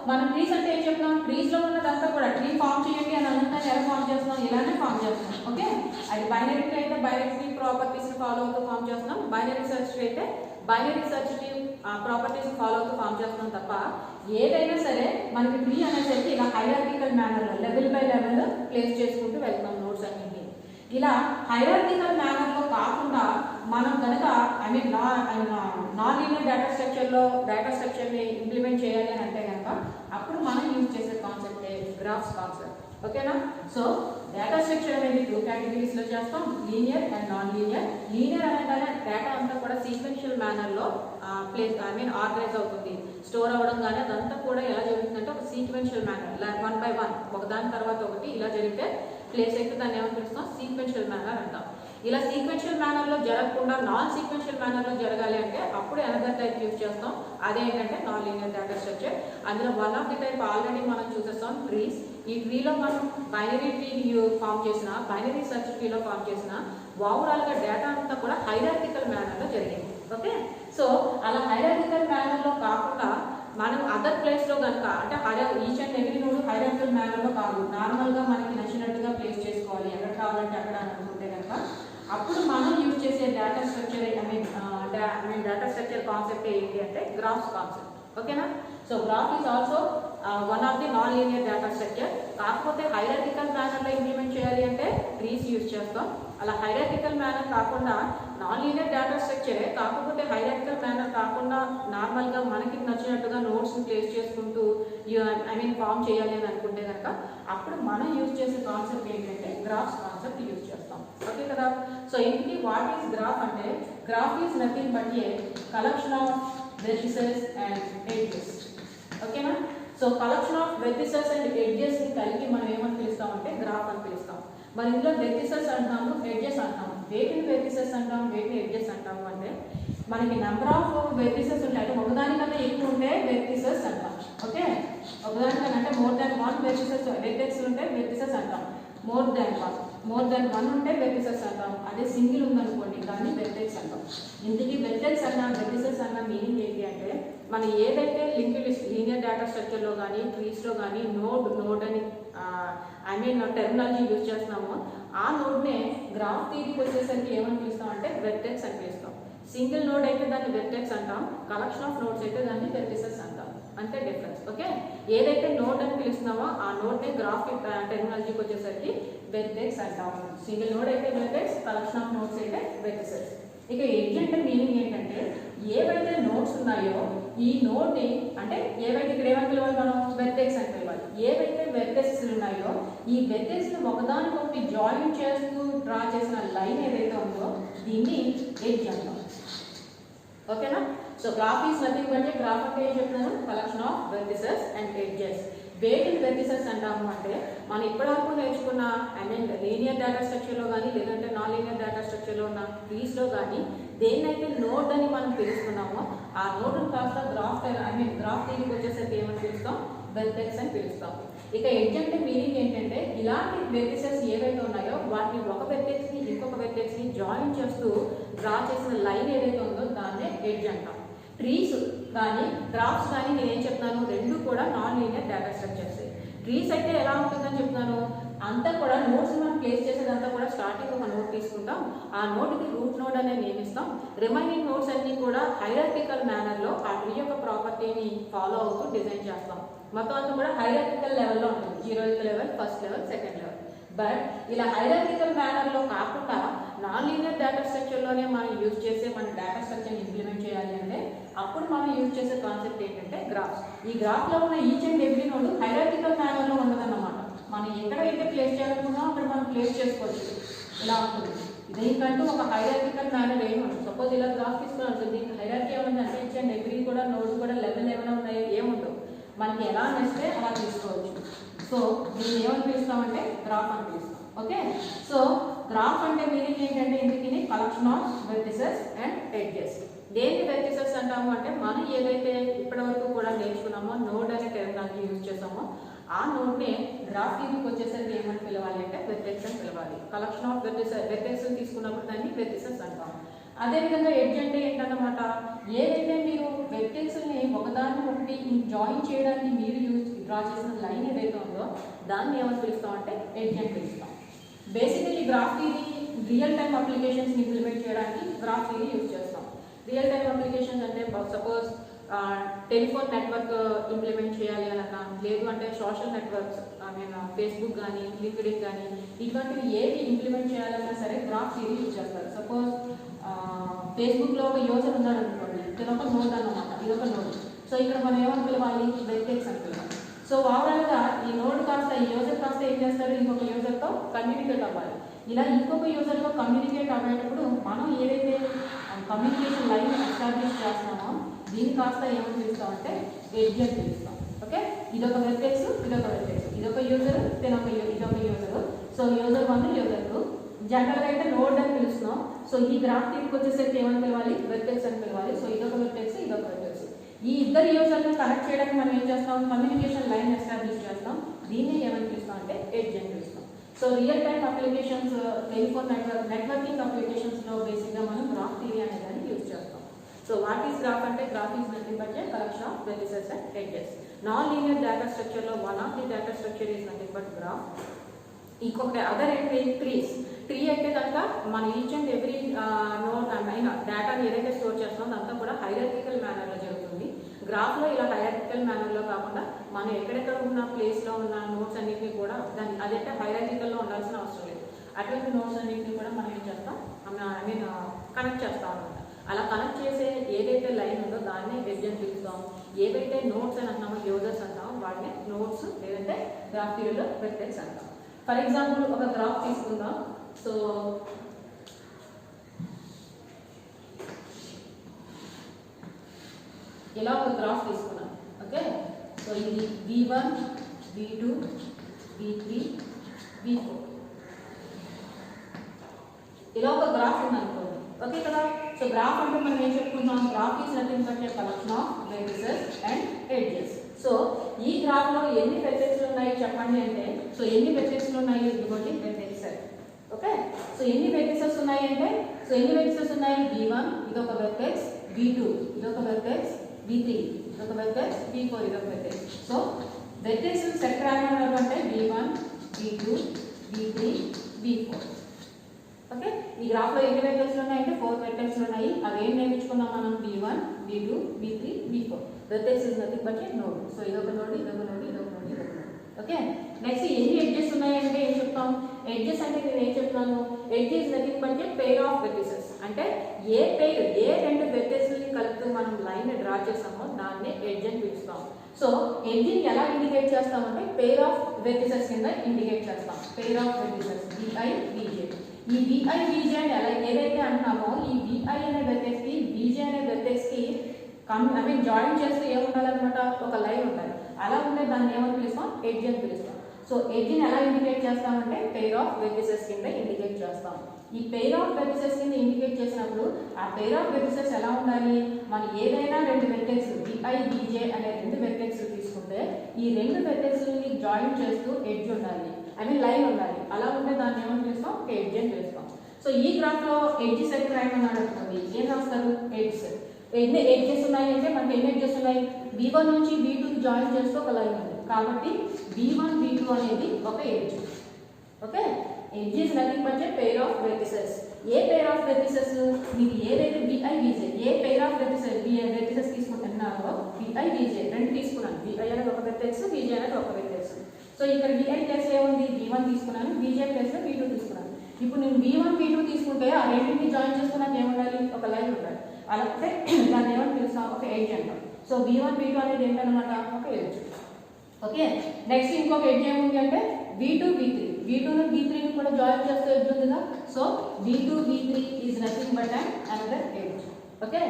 మనం ట్రీస్ అంటే ఏం చెప్తున్నాం, ట్రీస్లో ఉన్నదంతా కూడా ట్రీ ఫామ్ చేయండి అని అంతా ఎలా ఫామ్ చేస్తున్నాం, ఇలానే ఫామ్ చేస్తున్నాం. ఓకే, అది బైనరీ ట్రీ అయితే బైనరీ ట్రీ ప్రాపర్టీస్ని ఫాలో అవుతూ ఫామ్ చేస్తున్నాం, బైనరీ సెర్చ్ ట్రీ అయితే binary search tree properties follow అవుతూ ఫామ్ చేస్తున్నాం తప్ప ఏదైనా సరే మనకి ట్రీ అనేసరికి ఇలా హైరార్కికల్ మేనర్లో లెవెల్ బై లెవెల్ ప్లేస్ చేసుకుంటూ వెళ్తున్నాం నోట్స్ అన్నింటినీ. ఇలా హైరార్కికల్ మేనర్లో కాకుండా మనం కనుక నాన్ లీనియర్ డేటా స్ట్రక్చర్ని ఇంప్లిమెంట్ చేయాలి అని అంటే కనుక అప్పుడు మనం యూజ్ చేసే కాన్సెప్ట్ గ్రాఫ్స్ కాన్సెప్ట్. ఓకేనా, సో డేటా స్ట్రక్చర్ అనేది 2 కేటగిరీస్లో చేస్తాం, linear and non linear. Linear అనగానే డేటా అంతా కూడా సీక్వెన్షియల్ మేనర్లో ఆర్గనైజ్ అవుతుంది, స్టోర్ అవ్వడం కానీ అదంతా కూడా ఎలా జరుగుతుందంటే ఒక సీక్వెన్షియల్ మేనర్ 1 by 1 ఒకదాని తర్వాత ఒకటి ఇలా జరిగితే ప్లేస్ అయితే దాన్ని ఏమని పిలుస్తాం, సీక్వెన్షియల్ మేనర్ అంటాం. ఇలా సీక్వెన్షియల్ మేనర్లో జరగకుండా నాన్ సీక్వెన్షియల్ మేనర్లో జరగాలి అంటే అప్పుడు అనదర్ టైప్ యూజ్ చేస్తాం, అదేంటంటే నాన్ లీనియర్ డేటా స్ట్రక్చర్. అందులో one of the type already మనం చూసేస్తాం ట్రీస్. ఈ ట్రీలో మనం బైనరీ ట్రీని ఫామ్ చేసిన, బైనరీ సెర్చ్ ట్రీలో ఫామ్ చేసిన ఓవరాల్గా డేటా అంతా కూడా హైరార్కికల్ మేనర్లో జరిగింది. ఓకే, సో అలా హైరార్కికల్ మేనర్లో కాకుండా మనం అదర్ ప్లేస్లో కనుక అంటే each and every node hierarchical మేనర్లో కాదు, నార్మల్గా మనకి నచ్చినట్టుగా ప్లేస్ చేసుకోవాలి, ఎక్కడ కావాలంటే అక్కడ అనుకుంటే కనుక అప్పుడు మనం యూజ్ చేసే data structure data structure concept ఏంటి అంటే గ్రాఫ్స్ కాన్సెప్ట్. ఓకేనా, so graph is also one of the non linear data structure. కాకపోతే హైరార్కికల్ మేనర్లో ఇంప్లిమెంట్ చేయాలి అంటే ట్రీస్ యూజ్ చేస్తాం. అలా హైరార్కికల్ మేనర్ కాకుండా నాన్ లీనియర్ డేటా స్ట్రక్చరే, కాకపోతే హైరార్కికల్ మేనర్ కాకుండా నార్మల్గా మనకి నచ్చినట్టుగా నోట్స్ని ప్లేస్ చేసుకుంటూ ఫామ్ చేయాలి అని అనుకుంటే కనుక అప్పుడు మనం యూజ్ చేసే కాన్సెప్ట్ ఏంటంటే గ్రాఫ్స్ కాన్సెప్ట్ యూజ్ చేస్తాం. ఓకే కదా, సో ఇంటికి వాట్ ఈస్ గ్రాఫ్ అంటే graph is nothing but a collection of vertices and edges. ఓకేనా, so collection of vertices and ఎడ్జెస్ని కలిపి మనం ఏమని పిలుస్తామంటే గ్రాఫ్ అని పిలుస్తాం. మరి ఇందులో వెర్టిసెస్ అంటాము, ఎడ్జెస్ అంటాము. వేటిని వెర్టిసెస్ అంటాం, వేటిని ఎడ్జెస్ అంటాము అంటే మనకి నెంబర్ ఆఫ్ వెర్టిసెస్ ఉంటాయి, అంటే ఒకదానికన్నా ఎక్కువ ఉంటే వెర్టిసెస్ అంటాం. ఓకే, ఒకదానికన్నా అంటే మోర్ దాన్ వన్ వెర్టెక్స్ ఉంటే వెర్టిసెస్ అంటాం. మోర్ దాన్ వన్ ఉంటే వెర్టిసెస్ అంటాం. అదే సింగిల్ ఉందనుకోండి దాన్ని వెర్టెక్స్ అంటాం. ఇందుకు వెర్టెక్స్ అన్న వెర్టిసెస్ అన్న మీనింగ్ ఏంటి అంటే మనం ఏదైతే లింక్డ్ లిస్ట్ లీనియర్ డేటా స్ట్రక్చర్లో కానీ ట్రీస్లో కానీ నోడ్ అని టెర్మినాలజీ యూజ్ చేస్తున్నామో ఆ నోడ్నే గ్రాఫ్ థియరీకి వచ్చేసరికి ఏమని పిలుస్తాం అంటే వెర్టెక్స్ అని పిలుస్తాం. సింగిల్ నోడ్ అయితే దాన్ని వెర్టెక్స్ అంటాం, కలెక్షన్ ఆఫ్ నోడ్స్ అయితే దాన్ని వెర్టిసెస్ అంటాం. అంతే డిఫరెన్స్. ఓకే, ఏదైతే నోడ్ అని పిలుస్తున్నామో ఆ నోడ్ని గ్రాఫ్ టెర్మినాలజీకి వచ్చేసరికి వెర్టెక్స్ అంటాం. సింగిల్ నోడ్ అయితే వెర్టెక్స్, కలెక్షన్ ఆఫ్ నోడ్స్ అయితే వెర్టిసెస్. ఇక ఎడ్జ్ అంటే మీనింగ్ ఏంటంటే ఏవైతే నోడ్స్ ఉన్నాయో ఈ నోడ్ని అంటే ఏవైతే ఇక్కడ ఏమని పిలవాలి మనం వెర్టెక్స్ అని పిలవాలి. ఏవైతే వెర్టెక్స్ ఉన్నాయో ఈ వెర్టెక్స్ని ఒకదానికొకటి జాయిన్ చేస్తూ డ్రా చేసిన లైన్ ఏదైతే ఉందో దీన్ని ఎడ్జ్ అంటాం. ఓకేనా? So graph is nothing but graph అంటే ఏం చెప్తున్నాను, collection of vertices and edges. వేటిని వెర్టిసెస్ అంటాము అంటే మనం ఇప్పటివరకు నేర్చుకున్న లీనియర్ డేటా స్ట్రక్చర్లో కానీ లేదంటే నాన్ లీనియర్ డేటా స్ట్రక్చర్లో ఉన్న ట్రీస్లో కానీ దేన్నైతే నోడ్ అని మనం పిలుస్తున్నామో ఆ నోడ్ని కాస్త గ్రాఫ్ థియరీకి వచ్చేసరికి ఏమని పిలుస్తాం, వెర్టెక్స్ అని పిలుస్తాం. ఇక ఎడ్జ్ అంటే మీనింగ్ ఏంటంటే ఇలాంటి వెర్టిసెస్ ఏవైతే ఉన్నాయో వాటిని ఒక వెర్టెక్స్ని ఇంకొక వెర్టెక్స్ని జాయిన్ చేస్తూ డ్రా చేసిన లైన్ ఏదైతే ఉందో దాన్నే ఎడ్జ్ అంటాం. ట్రీస్ కానీ గ్రాఫ్స్ కానీ నేనేం చెప్తున్నాను, రెండు కూడా non linear data structures. Trees అయితే ఎలా ఉంటుందని చెప్తున్నాను, అంతా కూడా నోట్స్ మనం ప్లేస్ చేసేదంతా కూడా స్టార్టింగ్ ఒక నోట్ తీసుకుంటాం, ఆ నోట్కి రూట్ నోడ్ అనేది నియమిస్తాం. రిమైనింగ్ నోట్స్ అన్ని కూడా హైరార్కికల్ మేనర్లో ఆ ట్రీ యొక్క ప్రాపర్టీని ఫాలో అవుతూ డిజైన్ చేస్తాం. మొత్తం అంతా కూడా హైరార్కికల్ లెవెల్లో ఉంటుంది, 0th level, first level, second level. But ఇలా హైరార్కికల్ మేనర్లో కాకుండా నాన్ లీనియర్ డేటా స్ట్రక్చర్లోనే మనం యూజ్ చేసే మన డేటా స్ట్రక్చర్ని ఇంప్లిమెంట్ చేయాలి అంటే అప్పుడు మనం యూజ్ చేసే కాన్సెప్ట్ ఏంటంటే గ్రాఫ్స్. ఈ గ్రాఫ్లో ఉన్న each and every node hierarchical మేనర్లో ఉండదన్నమాట. మనం ఎక్కడైతే ప్లేస్ చేయాలనుకున్నామో అక్కడ మనం ప్లేస్ చేసుకోవచ్చు. ఇలా ఉంటుంది. దీనికంటూ ఒక హైరార్కికల్ మేనర్ ఏమి ఉంటుంది. సపోజ్ ఇలా గ్రాఫ్ తీసుకుని దీనికి హైరార్కీ ఏమైనా అంటే ఈచ్ అండ్ ఎవ్రీ కూడా నోడ్ కూడా లెవెల్ ఏమైనా ఉన్నాయో ఏముండవు, మనకి ఎలా నచ్చితే అలా తీసుకోవచ్చు. సో దీన్ని ఏమని పిలుస్తామంటే గ్రాఫ్ అని పిలుస్తాం. ఓకే, సో గ్రాఫ్ అంటే మీనింగ్ ఏంటంటే ఇందుకని collection of vertices and edges. దేని వెర్టిసెస్ అంటాము అంటే మనం ఏదైతే ఇప్పటివరకు కూడా నేర్చుకున్నామో నోడ్ అనే టెర్మినాలజీ యూజ్ చేసామో ఆ నోడ్ని గ్రాఫ్ థియరీకి వచ్చేసరికి ఏమని పిలవాలి అంటే వెర్టెక్స్ అని పిలవాలి. కలెక్షన్ ఆఫ్ వెర్టెక్స్ తీసుకున్నప్పుడు దాన్ని వెర్టిసెస్ అంటాం. అదేవిధంగా ఎడ్జ్ అంటే ఏంటన్నమాట, ఏదైతే మీరు వెర్టెక్స్ని ఒకదాన్ని ఒకటి జాయిన్ చేయడానికి మీరు డ్రా చేసిన లైన్ ఏదైతే ఉందో దాన్ని ఏమని పిలుస్తాం అంటే ఎడ్జ్ అని పిలుస్తాం. Basically graph theory real time అప్లికేషన్స్ని ఇంప్లిమెంట్ చేయడానికి గ్రాఫ్ థియరీ యూజ్ చేస్తాం. రియల్ టైమ్ అప్లికేషన్స్ అంటే సపోజ్ టెలిఫోన్ నెట్వర్క్ ఇంప్లిమెంట్ చేయాలి అనగా, లేదు అంటే సోషల్ నెట్వర్క్స్ ఫేస్బుక్ కానీ లింక్డ్ఇన్ కానీ ఇటువంటివి ఏవి ఇంప్లిమెంట్ చేయాలన్నా సరే గ్రాఫ్ థియరీ యూజ్ చేస్తారు. సపోజ్ ఫేస్బుక్లో ఒక యూజర్ ఉన్నారు అనుకోండి, ఇదొక నోడ్ అన్నమాట, ఇదొక నోడ్. సో ఇక్కడ మనం ఏమని పిలవాలి, వెర్టెక్స్ అని పిలవాలి. సో ఓవరాల్గా ఈ నోడ్ కాస్త ఈ యూజర్ కాస్త ఏం చేస్తారు, ఇంకొక యూజర్తో కమ్యూనికేట్ అవ్వాలి. ఇలా ఇంకొక యూజర్తో కమ్యూనికేట్ అవ్వేటప్పుడు మనం ఏదైతే కమ్యూనికేషన్ లైన్ ఎస్టాబ్లిష్ చేస్తున్నామో దీన్ని కాస్త ఏమని పిలుస్తామంటే ఎడ్జ్ అని పిలుస్తాం. ఓకే, ఇదొక వెర్టెక్స్, ఇదొక వెర్టెక్స్, ఇదొక యూజర్, ఇదొక యూజర్. సో యూజర్ 1, యూజర్ 2 జనరల్గా అయితే నోడ్ అని పిలుస్తున్నాం. సో ఈ గ్రాఫ్ థియరీకి వచ్చేసరికి ఏమని పిలవాలి, వెర్టెక్స్ అని పిలవాలి. సో ఇదొక వెర్టెక్స్, ఇదొక వెర్టెక్స్. ఈ ఇద్దరు యూజర్లను కనెక్ట్ చేయడానికి మనం ఏం చేస్తాం, కమ్యూనికేషన్ లైన్ ఎస్టాబ్లిష్ చేస్తాం. దీన్ని ఏమని పిలుస్తాం అంటే ఎడ్జ్ అని పిలుస్తాం. So real time applications, telephone networking అప్లికేషన్స్లో బేసిక్గా మనం గ్రాఫ్ థియరీ అనే దాన్ని యూజ్ చేస్తాం. సో వాట్ ఈస్ గ్రాఫ్ అంటే graph is nothing but collection of vertices and edges. Non linear data స్ట్రక్చర్లో one of the data structure is nothing but graph. ఇంకొక other ఏంటి ట్రీస్. ట్రీ అంటే కనుక మన ఈచ్ అండ్ ఎవ్రీ నోడ్ అయినా డేటాని ఏదైతే స్టోర్ చేస్తున్నామో అదంతా కూడా హైరార్కికల్ మేనర్లో జరుగుతుంది. గ్రాఫ్లో ఇలా హైరార్కికల్ మేనర్లో కాకుండా మనం ఎక్కడెక్కడ ఉన్న ప్లేస్లో ఉన్న నోట్స్ అన్నింటినీ కూడా అదంటే హైరార్కికల్లో ఉండాల్సిన అవసరం లేదు. అటువంటి నోట్స్ అన్నింటినీ కూడా మనం ఏం చేస్తాం, కనెక్ట్ చేస్తాం అనమాట. అలా కనెక్ట్ చేసే ఏదైతే లైన్ ఉందో దాన్నే ఎడ్జ్ అని పిలుస్తాం. ఏవైతే నోట్స్ అని అంటున్నామో యూజర్స్ అంటామో వాటిని నోట్స్ లేదంటే గ్రాఫ్ థియరీలో వెర్టెక్స్ అంటాం. ఫర్ ఎగ్జాంపుల్ ఒక గ్రాఫ్ తీసుకుందాం. సో ఇలా ఒక గ్రాఫ్ తీసుకున్నాం. ఓకే, సో ఇది V1, V2, V3, V4. ఇలా ఒక గ్రాఫ్ ఉంది అనుకోండి, ఓకే కదా. సో గ్రాఫ్ అంటే మనం ఏం చెప్పుకుంటాం, graph is nothing but a collection of vertices and edges. So ఈ గ్రాఫ్ లో ఎన్ని వెర్టెక్స్లు ఉన్నాయి చెప్పండి అంటే, సో ఎన్ని వెర్టెక్స్లు ఉన్నాయి, ఇదిగోండి వెర్టెక్స్. ఓకే, సో ఎన్ని వెర్టిసెస్ ఉన్నాయి అంటే, సో ఎన్ని వెర్టిసెస్ ఉన్నాయి, V1 ఇది ఒక వెర్టెక్స్, V2 ఇది ఒక వెర్టెక్స్, V3 ఇది ఒక వెర్టెక్స్, V4 ఇది ఒక వెర్టెక్స్. సో వెర్టెక్స్ సెట్ రాయమన్నారు అంటే V1 V2 V3 V4. Okay, ఈ గ్రాఫ్ లో ఎన్ని వెర్టెక్స్లు ఉన్నాయి అంటే 4 వెర్టెక్స్లు ఉన్నాయి. అవి ఏం నేర్చుకున్నాం మనం, V1 V2 V3 V4. Vertex is nothing but A node. So ఇదొక నోడ్, ఇదొక నోడ్, ఇదొక నోడ్, ఇదొక నోడ్. ఓకే, నెక్స్ట్ ఎన్ని ఎడ్జెస్ ఉన్నాయంటే ఏం చెప్తాం, ఎడ్జెస్ అంటే నేను ఏం చెప్తున్నాను, edge is nothing but a pair of vertices. అంటే ఏ రెండు వెర్టిసెస్ని కలుపుతూ మనం లైన్ డ్రా చేస్తామో దాన్ని ఎడ్జ్ అని పిలుస్తాం. సో ఎడ్జ్ని ఎలా ఇండికేట్ చేస్తామంటే పెయిర్ ఆఫ్ వెర్టిసెస్ కింద ఇండికేట్ చేస్తాం. Pair of vertices VI VJ. ఈ VI VJ అని ఎలా ఏదైతే అంటున్నామో, ఈ VI అనే వెర్టెక్స్ కి VJ అనే వెర్టెక్స్ కి జాయిన్ చేస్తూ ఏముండాలన్నమాట, ఒక లైన్ ఉండాలి. అలా ఉంటే దాన్ని ఏమని పిలుస్తాం, ఎడ్జ్ అని పిలుస్తాం. సో ఎడ్జ్ని ఎలా ఇండికేట్ చేస్తామంటే పెయిర్ ఆఫ్ వెర్టిసెస్ కింద ఇండికేట్ చేస్తాం. ఈ పెయిర్ ఆఫ్ వెర్టిసెస్ కింద ఇండికేట్ చేసినప్పుడు ఆ పెయిర్ ఆఫ్ వెర్టిసెస్ ఎలా ఉండాలి, మనం ఏదైనా రెండు వెర్టెక్స్ VI VJ అనే రెండు వెర్టెక్స్ తీసుకుంటే ఈ రెండు వెర్టెక్స్ని జాయిన్ చేస్తూ ఎడ్జ్ ఉండాలి, లైన్ ఉండాలి. అలా ఉంటే దాన్ని ఏమని పిలుస్తాం, ఎడ్జ్ అని పిలుస్తాం. సో ఈ గ్రాఫ్ లో ఎడ్జ్ సెట్ రాయమన్నాడు అనుకోండి, ఏం రాస్తారు, ఎడ్జ్. ఎన్ని ఎడ్జెస్ ఉన్నాయి అంటే మనకి ఎన్ని ఎడ్జెస్ ఉన్నాయి, V1 నుంచి V2కి జాయిన్ చేస్తూ ఒక లైన్ ఉంది కాబట్టి V1 V2 అనేది ఒక edge. Okay, edge is nothing but a pair of vertices. A pair of vertices, మీకు ఏదైతే VI VJ a pair of vertices తీసుకుంటున్నారో VI VJ రెండు తీసుకున్నాను. VI అనేది ఒక వెర్టెక్స్, VJ అనేది ఒక వెర్టెక్స్. సో ఇక్కడ VI ప్లేస్ ఏముంది, V1 తీసుకున్నాను, VJ ప్లేస్ V2 తీసుకున్నాను. ఇప్పుడు నేను V1 V2 తీసుకుంటే ఆ రెండింటిని జాయిన్ చేస్తూ నాకు ఏముండాలి, ఒక లైన్ ఉండాలి. అలా అంటే దాన్ని ఏమని పిలుస్తాం, ఒక ఎడ్జ్ అంటాం. సో V1 V2 అనేది ఏంటన్నమాట, ఒక ఎడ్జ్. ఓకే, నెక్స్ట్ ఇంకొక ఎడ్జ్ ఏముంది అంటే V2 V3. V2ను V3ని కూడా జాయిన్ చేస్తే ఎడ్జ్ ఉందిగా. So V2 V3 is nothing but another edge. Okay,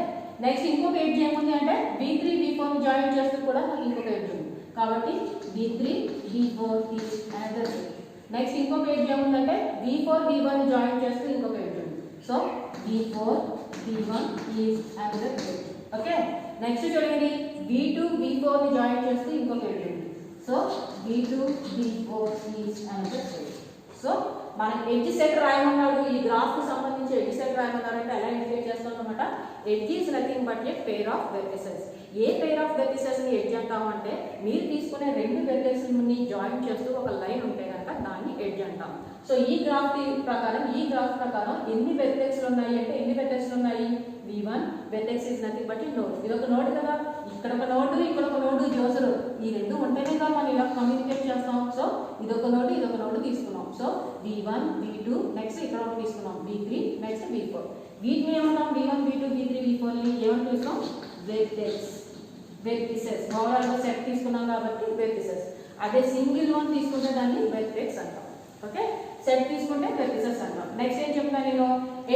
next ఇంకొక ఎడ్జ్ ఏముంది అంటే V3 V4ని జాయిన్ చేస్తూ కూడా నాకు ఇంకొక ఎడ్జ్ ఉంది కాబట్టి V3 V4 is another edge. Next ఇంకొక ఎడ్జ్ ఏముందంటే V4 V1ని జాయిన్ చేస్తూ ఇంకొక ఎడ్జ్ ఉంది. So V4 V1 is another edge. Okay, next చూడండి V2 V4ని జాయిన్ చేస్తూ ఇంకొక ఎడ్జ్ ఉంది. So V2 V4 is another edge. So మనం ఎడ్జ్ సెట్ రాయమన్నాడు, ఈ గ్రాఫ్ కు సంబంధించి ఎడ్జ్ సెట్ రాయమన్నారంటే ఎలా ఇండికేట్ చేస్తాం అనమాట, edge is nothing but a pair of vertices. A pair of vertices ని ఎడ్జ్ అంటామంటే మీరు తీసుకునే రెండు వెర్టెక్స్ని జాయిన్ చేస్తూ ఒక లైన్ ఉంటే కనుక దాన్ని ఎడ్జ్ అంటాం. సో ఈ గ్రాఫ్ ప్రకారం ఎన్ని వెర్టెక్స్లు ఉన్నాయి అంటే ఎన్ని వెర్టెక్స్లు ఉన్నాయి, V1 vertex is nothing but node. ఇది ఒక నోడ్ కదా, ఇక్కడ ఒక నోడ్ ఇక్కడ ఒక నోడ్ జోసరు, ఈ రెండు ఉంటేనే కదా మనం ఇలా కమ్యూనికేట్ చేస్తాం. సో ఇదొక నోడ్ తీసుకున్నాం. సో V1 V2 నెక్స్ట్ ఇక్కడ ఒకటి తీసుకున్నాం V3 నెక్స్ట్ V4. వీటిని ఏమన్నాం, V1 V2 V3 V4 ని ఏమని పిలుస్తాం, వెర్టిసెస్. ఓవరాల్ సెట్ తీసుకున్నాం కాబట్టి వెర్టిసెస్. అదే సింగిల్ వన్ తీసుకుంటే దాన్ని వెర్టెక్స్ అంటాం. ఓకే, సెట్ తీసుకుంటే వెర్టిసెస్ అంటాం. నెక్స్ట్ ఏం చెప్తాను నేను,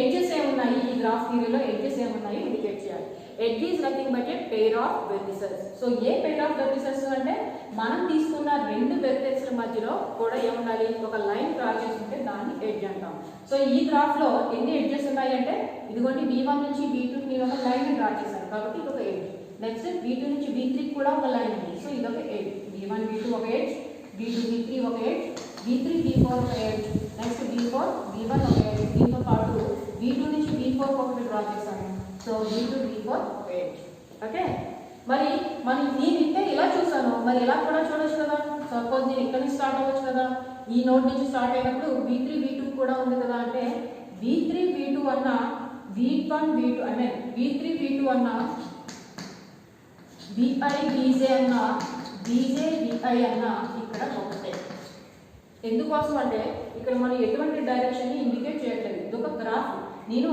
ఎడ్జెస్ ఏమున్నాయి ఈ గ్రాఫ్ థియరీలో, ఎడ్జెస్ ఏమున్నాయి ఇండికేట్ చేయాలి. Edge is nothing but a pair of vertices. So A pair of vertices అంటే మనం తీసుకున్న రెండు వెర్టెక్స్ల మధ్యలో కూడా ఏముండాలి, ఒక లైన్ డ్రా చేసుకుంటే దాన్ని ఎడ్జ్ అంటాం. సో ఈ గ్రాఫ్ లో ఎన్ని ఎడ్జెస్ ఉన్నాయి అంటే ఇదిగోండి V1 నుంచి V2కి నేను ఒక లైన్ డ్రా చేశాను కాబట్టి ఇది ఒక ఎడ్జ్. నెక్స్ట్ V2 నుంచి V3కి కూడా ఒక లైన్ ఉంది. సో ఇది ఒక ఎడ్జ్. V1 V2 ఒక ఎడ్జ్, V2 V3 ఒక ఎడ్జ్, V3 V4 ఒక ఎడ్జ్, నెక్స్ట్ V4 V1 ఒక ఎడ్జ్. దీంతో పాటు V2 నుంచి V4 ఒకటి డ్రా చేశాను. సో V2 V4 ఒక ఎడ్జ్. ఓకే, మరి నేను ఇంతే ఇలా చూసాను, మరి ఇలా కూడా చూడొచ్చు కదా. సపోజ్ నేను ఇక్కడ నుంచి స్టార్ట్ అవ్వచ్చు కదా, ఈ నోడ్ నుంచి స్టార్ట్ అయినప్పుడు V3 V2 కూడా ఉంది కదా. అంటే V3 V2 అన్న V1 V2 అంటే V3 V2 అన్న VI VJ అన్న VJ VI అన్న ఇక్కడ ఒకటే. ఎందుకోసం అంటే ఇక్కడ మనం ఎటువంటి డైరెక్షన్ ఇండికేట్ చేయట్లేదు, ఇది ఒక గ్రాఫ్. నేను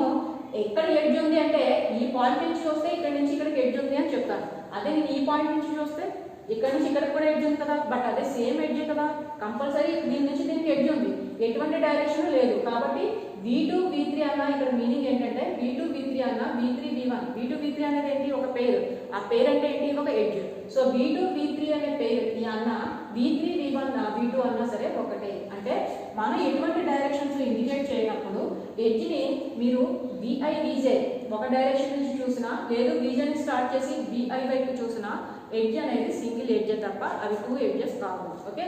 ఎక్కడ ఎడ్జ్ ఉంది అంటే ఈ పాయింట్ నుంచి చూస్తే ఇక్కడ నుంచి ఇక్కడికి ఎడ్జ్ ఉంది అని చెప్తాను. అదే నేను ఈ పాయింట్ నుంచి చూస్తే ఇక్కడ నుంచి ఇక్కడికి కూడా ఎడ్జ్ ఉంది కదా, బట్ అదే సేమ్ ఎడ్జ్ కదా, కంపల్సరీ దీని నుంచి దీనికి ఎడ్జ్ ఉంది, ఎటువంటి డైరెక్షన్ లేదు. కాబట్టి V2 V3 అన్న ఇక్కడ మీనింగ్ ఏంటంటే V2 V3 అన్న V3 V1. V2 V3 అనేది ఏంటి, ఒక పేరు. ఆ పేరు అంటే ఏంటి, ఒక ఎడ్జ్. సో V2 V3 అనే పేరు అన్న V3 V1 V2 అన్నా సరే ఒకటే. అంటే మనం ఎటువంటి డైరెక్షన్స్ ఇండికేట్ ఇండికేట్ చేయనప్పుడు ఎడ్జ్ని మీరు విఐ విజే ఒక డైరెక్షన్ నుంచి చూసినా లేదు విజన్ స్టార్ట్ చేసి విఐ వైపు చూసినా ఎడ్జ్ అనేది సింగిల్ ఎడ్జ్ తప్ప అవి 2 ఎడ్జెస్ కావు. ఓకే,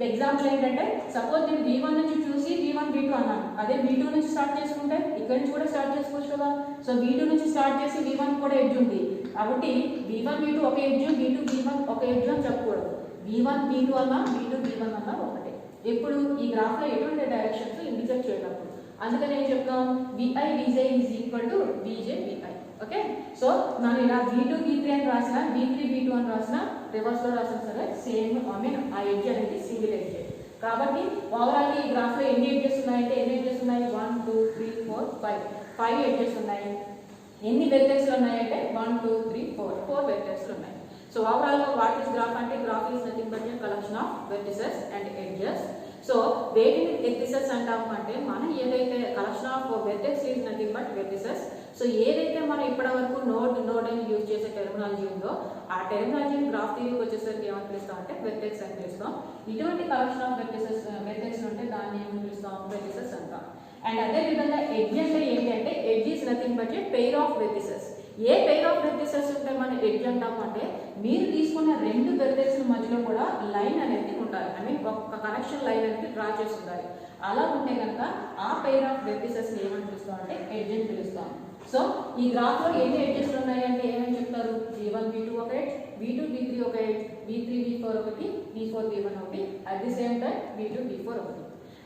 ఎగ్జాంపుల్ ఏంటంటే సపోజ్ నేను V1 నుంచి చూసి V1 V2 అన్నాను, అదే V2 నుంచి స్టార్ట్ చేసుకుంటే ఇక్కడ నుంచి కూడా స్టార్ట్ చేసుకోవచ్చు కదా. సో V2 నుంచి స్టార్ట్ చేసి V1 కూడా ఎడ్జ్ ఉంది కాబట్టి V1 V2 ఒక ఎడ్జ్, V2 V1 ఒక ఎడ్జ్ అని చెప్పకూడదు. V1 V2 అన్నా V2 V1 అన్నా ఒకటే. ఎప్పుడు ఈ గ్రాఫ్ లో ఎటువంటి డైరెక్షన్స్ ఇండికేట్ చేయనప్పుడు. అందుకని ఏం చెప్తాం, v i v j is equal to v j v i. Okay, so మనం ఇలా V2 V3 అని రాసిన V3 V2 అని రాసిన రివర్స్ లో రాసిన సరే సేమ్ ఆ ఎడ్జ్ అనేది సింగిల్ ఎడ్జ్. కాబట్టి ఓవరాల్ ఈ గ్రాఫ్ లో ఎన్ని ఎడ్జెస్ ఉన్నాయంటే ఎన్ని ఎడ్జెస్ ఉన్నాయి 1 2 3 4 5 ఎడ్జెస్ ఉన్నాయి. ఎన్ని వెక్టర్స్ ఉన్నాయంటే 1 2 3 4 వెక్టర్స్ ఉన్నాయి. సో ఓవరాల్ గా వాట్ ఇస్ గ్రాఫ్ అంటే graph is nothing but a collection of vertices and edges. So వేటిని వెర్టిసెస్ అంటాము అంటే మనం ఏదైతే collection of vertex is nothing but vertices. So ఏదైతే మనం ఇప్పటి వరకు నోడ్ అని యూజ్ చేసే టెర్మినాలజీ ఉందో ఆ టెర్మినాలజీని గ్రాఫ్ థియరీకి వచ్చేసరికి ఏమని పిలుస్తాం అంటే వెర్టెక్స్ అని పిలుస్తాం. ఇటువంటి కలెక్షన్ ఆఫ్ వెర్టెక్స్ ఉంటే దాన్ని ఏమని పిలుస్తాం, వెర్టిసెస్ అంటాం. అండ్ అదే విధంగా ఎడ్జ్ అంటే ఏంటి అంటే edge is nothing but a pair of vertices. A pair of vertices ఉంటే మనం ఎడ్జ్ అంటాము అంటే మీరు తీసుకున్న రెండు వెర్టెక్స్ మధ్యలో కూడా లైన్ అనేది ఉండాలి. ఐ మీన్ ఒక కనెక్షన్ లైన్ అనేది డ్రా చేసి ఉండాలి. అలా ఉంటే కనుక ఆ పెయిర్ ఆఫ్ వెర్టిసెస్ ఏమని పిలుస్తాం అంటే ఎడ్జ్ అని పిలుస్తాం. సో ఈ గ్రాఫ్ లో ఎన్ని ఎడ్జెస్ ఉన్నాయి అంటే ఏమని చెప్తారు, V1 V2 ఒక ఎడ్జ్, V2 V3 ఒక ఎడ్జ్, V3 V4 ఒకటి, V4 V1 ఒకటి, at the same time V2 V4 ఒకటి.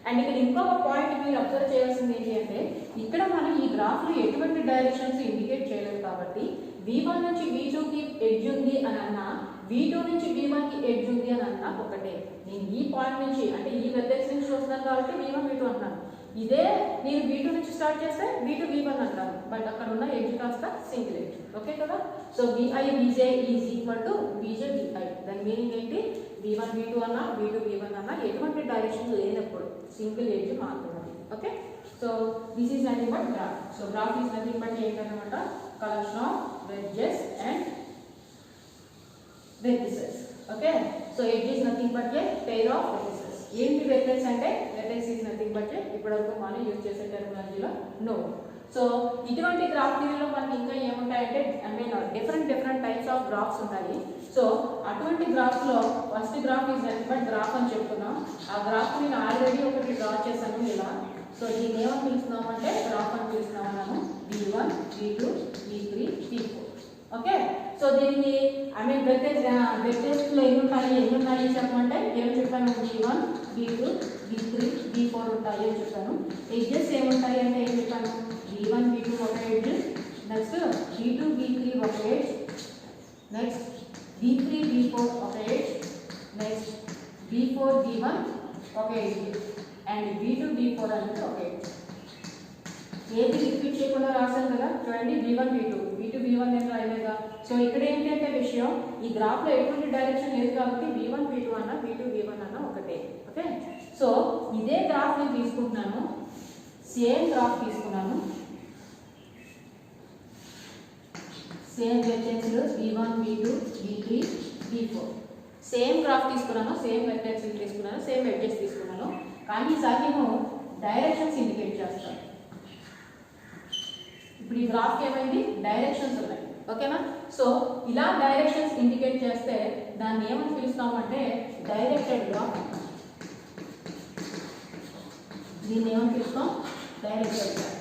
అండ్ ఇక్కడ ఇంకొక పాయింట్ మీరు అబ్జర్వ్ చేయాల్సింది ఏంటి అంటే ఇక్కడ మనం ఈ గ్రాఫ్ లో ఎటువంటి డైరెక్షన్స్ ఇండికేట్ చేయలేదు కాబట్టి V1 నుంచి V2 కి ఎడ్జ్ ఉంది అని అన్నా V2 నుంచి V1 కి ఎడ్జ్ ఉంది అని అన్నా ఒకటే. నేను ఈ పాయింట్ నుంచి అంటే ఈ వెర్టెక్స్ నుంచి చూస్తున్నాను కాబట్టి V1 V2 అంటున్నాను. ఇదే నేను V2 నుంచి స్టార్ట్ చేస్తే V2 V1 అంటాను, బట్ అక్కడ ఉన్న ఎడ్జ్ కాస్త సింగిల్ ఎడ్జ్. ఓకే కదా. So v i v j is equal to v j v i. దాని మీనింగ్ ఏంటి, V1 V2 అన్నా V2 V1 అన్నా ఎటువంటి డైరెక్షన్ లేనప్పుడు సింగిల్ ఎడ్జ్ మాత్రమే. Okay, so this is nothing but graph. So graph is nothing but ఏంటన్నమాట, collection of edges and vertices. Okay, so edge is nothing but a pair of vertices. ఏంటి vertex అంటే vertex is nothing but ఇప్పటివరకు మనం use చేసే టెర్మినాలజీలో node. So ఇటువంటి graph థియరీలో మనకి ఇంకా ఏముంటాయంటే I mean different types of graphs ఉంటాయి. సో అటువంటి గ్రాఫ్స్ లో first graph is nothing but graph అని చెప్తున్నాం. ఆ గ్రాఫ్ నేను ఆల్రెడీ ఒకటి డ్రా చేశాను ఇలా. సో దీన్ని ఏమని పిలుస్తున్నాం అంటే గ్రాఫ్ అని పిలుస్తున్నాం మనము V1 V2 V3 V4. Okay, so దీన్ని ఐ మీన్ వెర్టెక్స్ లో ఎన్ని ఉన్నాయి చెప్పమంటే ఏమి చెప్పాను, V1 V2 V3 V4 ఉంటాయి అని చెప్పాను. ఎడ్జెస్ ఏముంటాయి అంటే ఏం చెప్పాను, V1 V2 ఒక ఎడ్జ్, నెక్స్ట్ V2 V3 ఒక ఎడ్జ్, నెక్స్ట్ V3 V4 ఒక ఎడ్జ్, నెక్స్ట్ V4 V1 ఒక ఎడ్జ్ అండ్ V2 V4 అనేది ఒక ఎడ్జ్. ఏది రిపీట్ చేయకుండా రాశాను కదా చూడండి, V1 V2 V1 నేను రాయలేదా. సో ఇక్కడ ఏంటంటే విషయం ఈ గ్రాఫ్ లో ఎటువంటి డైరెక్షన్ లేదు కాబట్టి V1 V2 అన్న V2 V1 అన్న ఒకటే. ఓకే, సో ఇదే గ్రాఫ్ నేను తీసుకుంటున్నాను, సేమ్ గ్రాఫ్ తీసుకున్నాను, same vertex V1 V2 V3 V4 same graph తీసుకున్నాను, సేమ్ వెర్టెక్స్ తీసుకున్నాను, సేమ్ ఎడ్జెస్ తీసుకున్నాను. కానీ ఈసారి నేను డైరెక్షన్స్ ఇండికేట్ చేస్తాను. ఇప్పుడు ఈ గ్రాఫ్ ఏమైంది, డైరెక్షన్స్ ఉన్నాయి. ఓకేనా. సో ఇలా డైరెక్షన్స్ ఇండికేట్ చేస్తే దాన్ని ఏమని పిలుస్తామంటే డైరెక్టెడ్ గ్రాఫ్. దీన్ని ఏమని పిలుస్తాం, డైరెక్టెడ్ గ్రాఫ్.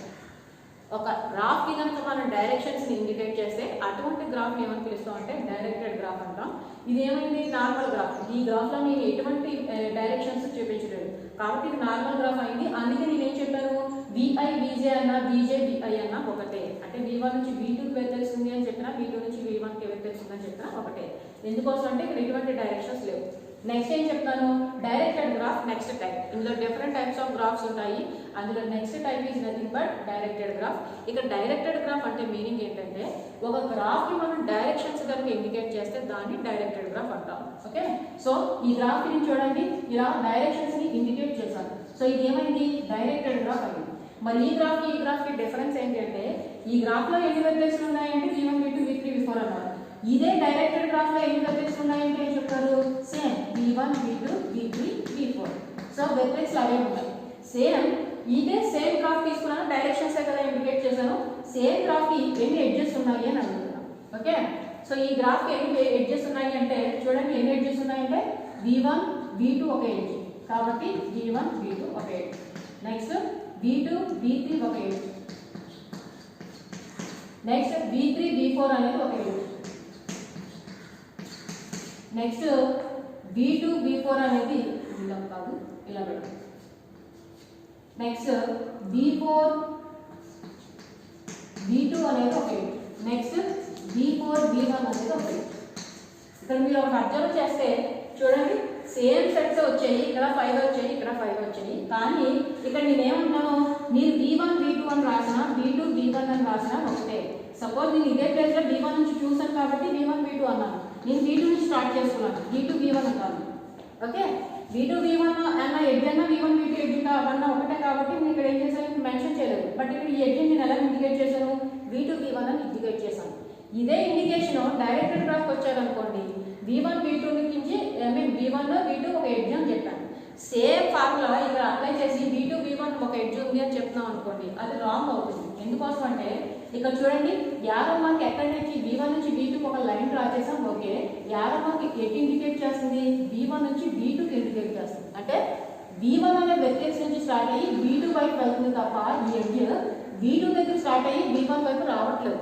ఒక గ్రాఫ్ కి కనుక మనం డైరెక్షన్స్ ఇండికేట్ చేస్తే అటువంటి గ్రాఫ్ ఏమని పిలుస్తాం అంటే డైరెక్టెడ్ గ్రాఫ్ అంటాం. ఇది ఏమైంది, నార్మల్ గ్రాఫ్. ఈ గ్రాఫ్ లో నేను ఎటువంటి డైరెక్షన్స్ చూపించలేదు కాబట్టి ఇది నార్మల్ గ్రాఫ్ అయింది. అందుకే నేను ఏం చెప్పాను, విఐ విజే అన్న విజే విఐ అన్న ఒకటే. అంటే V1 నుంచి V2 కి వెళ్తుంది అని చెప్పినా V2 నుంచి V1 కి వెళ్తుంది అని చెప్పినా ఒకటే. ఎందుకోసం అంటే ఇక్కడ ఎటువంటి డైరెక్షన్స్ లేవు. నెక్స్ట్ ఏం చెప్తాను, డైరెక్టెడ్ గ్రాఫ్ నెక్స్ట్ టైప్. ఇందులో డిఫరెంట్ టైప్స్ ఆఫ్ గ్రాఫ్స్ ఉంటాయి. అందులో next type is nothing but directed graph. ఇక్కడ డైరెక్టెడ్ గ్రాఫ్ అంటే మీనింగ్ ఏంటంటే ఒక గ్రాఫ్ కి మనం డైరెక్షన్స్ కనుక ఇండికేట్ చేస్తే దాన్ని డైరెక్టెడ్ గ్రాఫ్ అంటాం. ఓకే, సో ఈ గ్రాఫ్ ని చూడండి, ఇలా డైరెక్షన్స్ ని ఇండికేట్ చేశాను. సో ఇది ఏమైంది, డైరెక్టెడ్ గ్రాఫ్ అయింది. మరి ఈ గ్రాఫ్ కి డిఫరెన్స్ ఏంటంటే ఈ గ్రాఫ్ లో ఎన్ని వెర్టెక్స్ ఉన్నాయంటే V1 V2 V3 V4 అన్నారు. ఇదే డైరెక్టెడ్ గ్రాఫ్ లో ఎన్ని వెర్టెక్స్ ఉన్నాయంటే ఏం చెప్తారు, same V1 V2 V3 V4. So vertex అవే ఉంటాయి. సేమ్ ఇదే సేమ్ గ్రాఫ్ తీసుకున్నాను, డైరెక్షన్స్ కదా ఇండికేట్ చేశాను. సేమ్ గ్రాఫ్ కి ఎన్ని ఎడ్జెస్ ఉన్నాయి అని అడుగుతున్నాను. ఓకే, సో ఈ గ్రాఫ్ కి ఎన్ని ఎడ్జెస్ ఉన్నాయి అంటే చూడండి, ఎన్ని ఎడ్జెస్ ఉన్నాయంటే v1 v2 ఒక ఎడ్జ్, కాబట్టి v1 v2 ఒక ఎడ్జ్. నెక్స్ట్ v2 v3 ఒక ఎడ్జ్. నెక్స్ట్ v3 v4 అనేది ఒక ఎడ్జ్. నెక్స్ట్ v2 v4 అనేది ఇలా కాదు, ఇలా పెట్టండి. నెక్స్ట్ v4 v2 అనేది ఒక ఎడ్జ్. నెక్స్ట్ v4 v1 అనేది ఒక ఎడ్జ్. ఇక్కడ మీరు ఒక అబ్జర్వ్ చేస్తే చూడండి, సేమ్ సెట్స్ వచ్చాయి, ఇక్కడ 5 వచ్చాయి, ఇక్కడ 5 వచ్చాయి. కానీ ఇక్కడ నేను ఏమంటున్నాను, మీరు v1 v2 అని రాసినా v2 v1 అని రాసినా ఒకటే. సపోజ్ నేను ఇదే ప్లేస్ లో v1 నుంచి చూసాను కాబట్టి v1 v2 అన్నాను, నేను v2 నుంచి స్టార్ట్ చేసుకున్నాను, v2 v1 అన్నాను. ఓకే, v2 v1 అన్న ఎడ్జ్ అన్న v1 v2 ఎడ్జ్ అన్న ఒకటే కాబట్టి నేను ఇక్కడ ఏం చేశాను, మెన్షన్ చేయలేదు. బట్ ఇక్కడ ఈ ఎడ్జ్ నేను ఎలా ఇండికేట్ చేశాను, v2 v1 అని ఇండికేట్ చేశాను. ఇదే ఇండికేషన్ డైరెక్టెడ్ గ్రాఫ్ వచ్చారనుకోండి, v1 v2 నుంచి v1 v2 ఒక ఎడ్జ్ అని చెప్పాను. సేమ్ ఫార్ములా ఇక్కడ అప్లై చేసి v2 v1 ఒక ఎడ్జ్ ఉంది అని చెప్తున్నాం అనుకోండి, అది రాంగ్ అవుతుంది. ఎందుకోసం అంటే ఇక్కడ చూడండి, యారో మార్క్ ఎక్కడి నుంచి v1 నుంచి v2 ఒక లైన్ డ్రా చేసాం. ఓకే, యారో మార్క్ ఎటు ఇండికేట్ చేస్తుంది, v1 నుంచి v2 కి ఇండికేట్ చేస్తుంది. అంటే v1 అనే వెక్టర్స్ నుంచి స్టార్ట్ అయ్యి v2 వైపు వెళ్తుంది తప్ప ఈ ఎడ్జ్ v2 దగ్గర స్టార్ట్ అయ్యి v1 వైపు రావట్లేదు.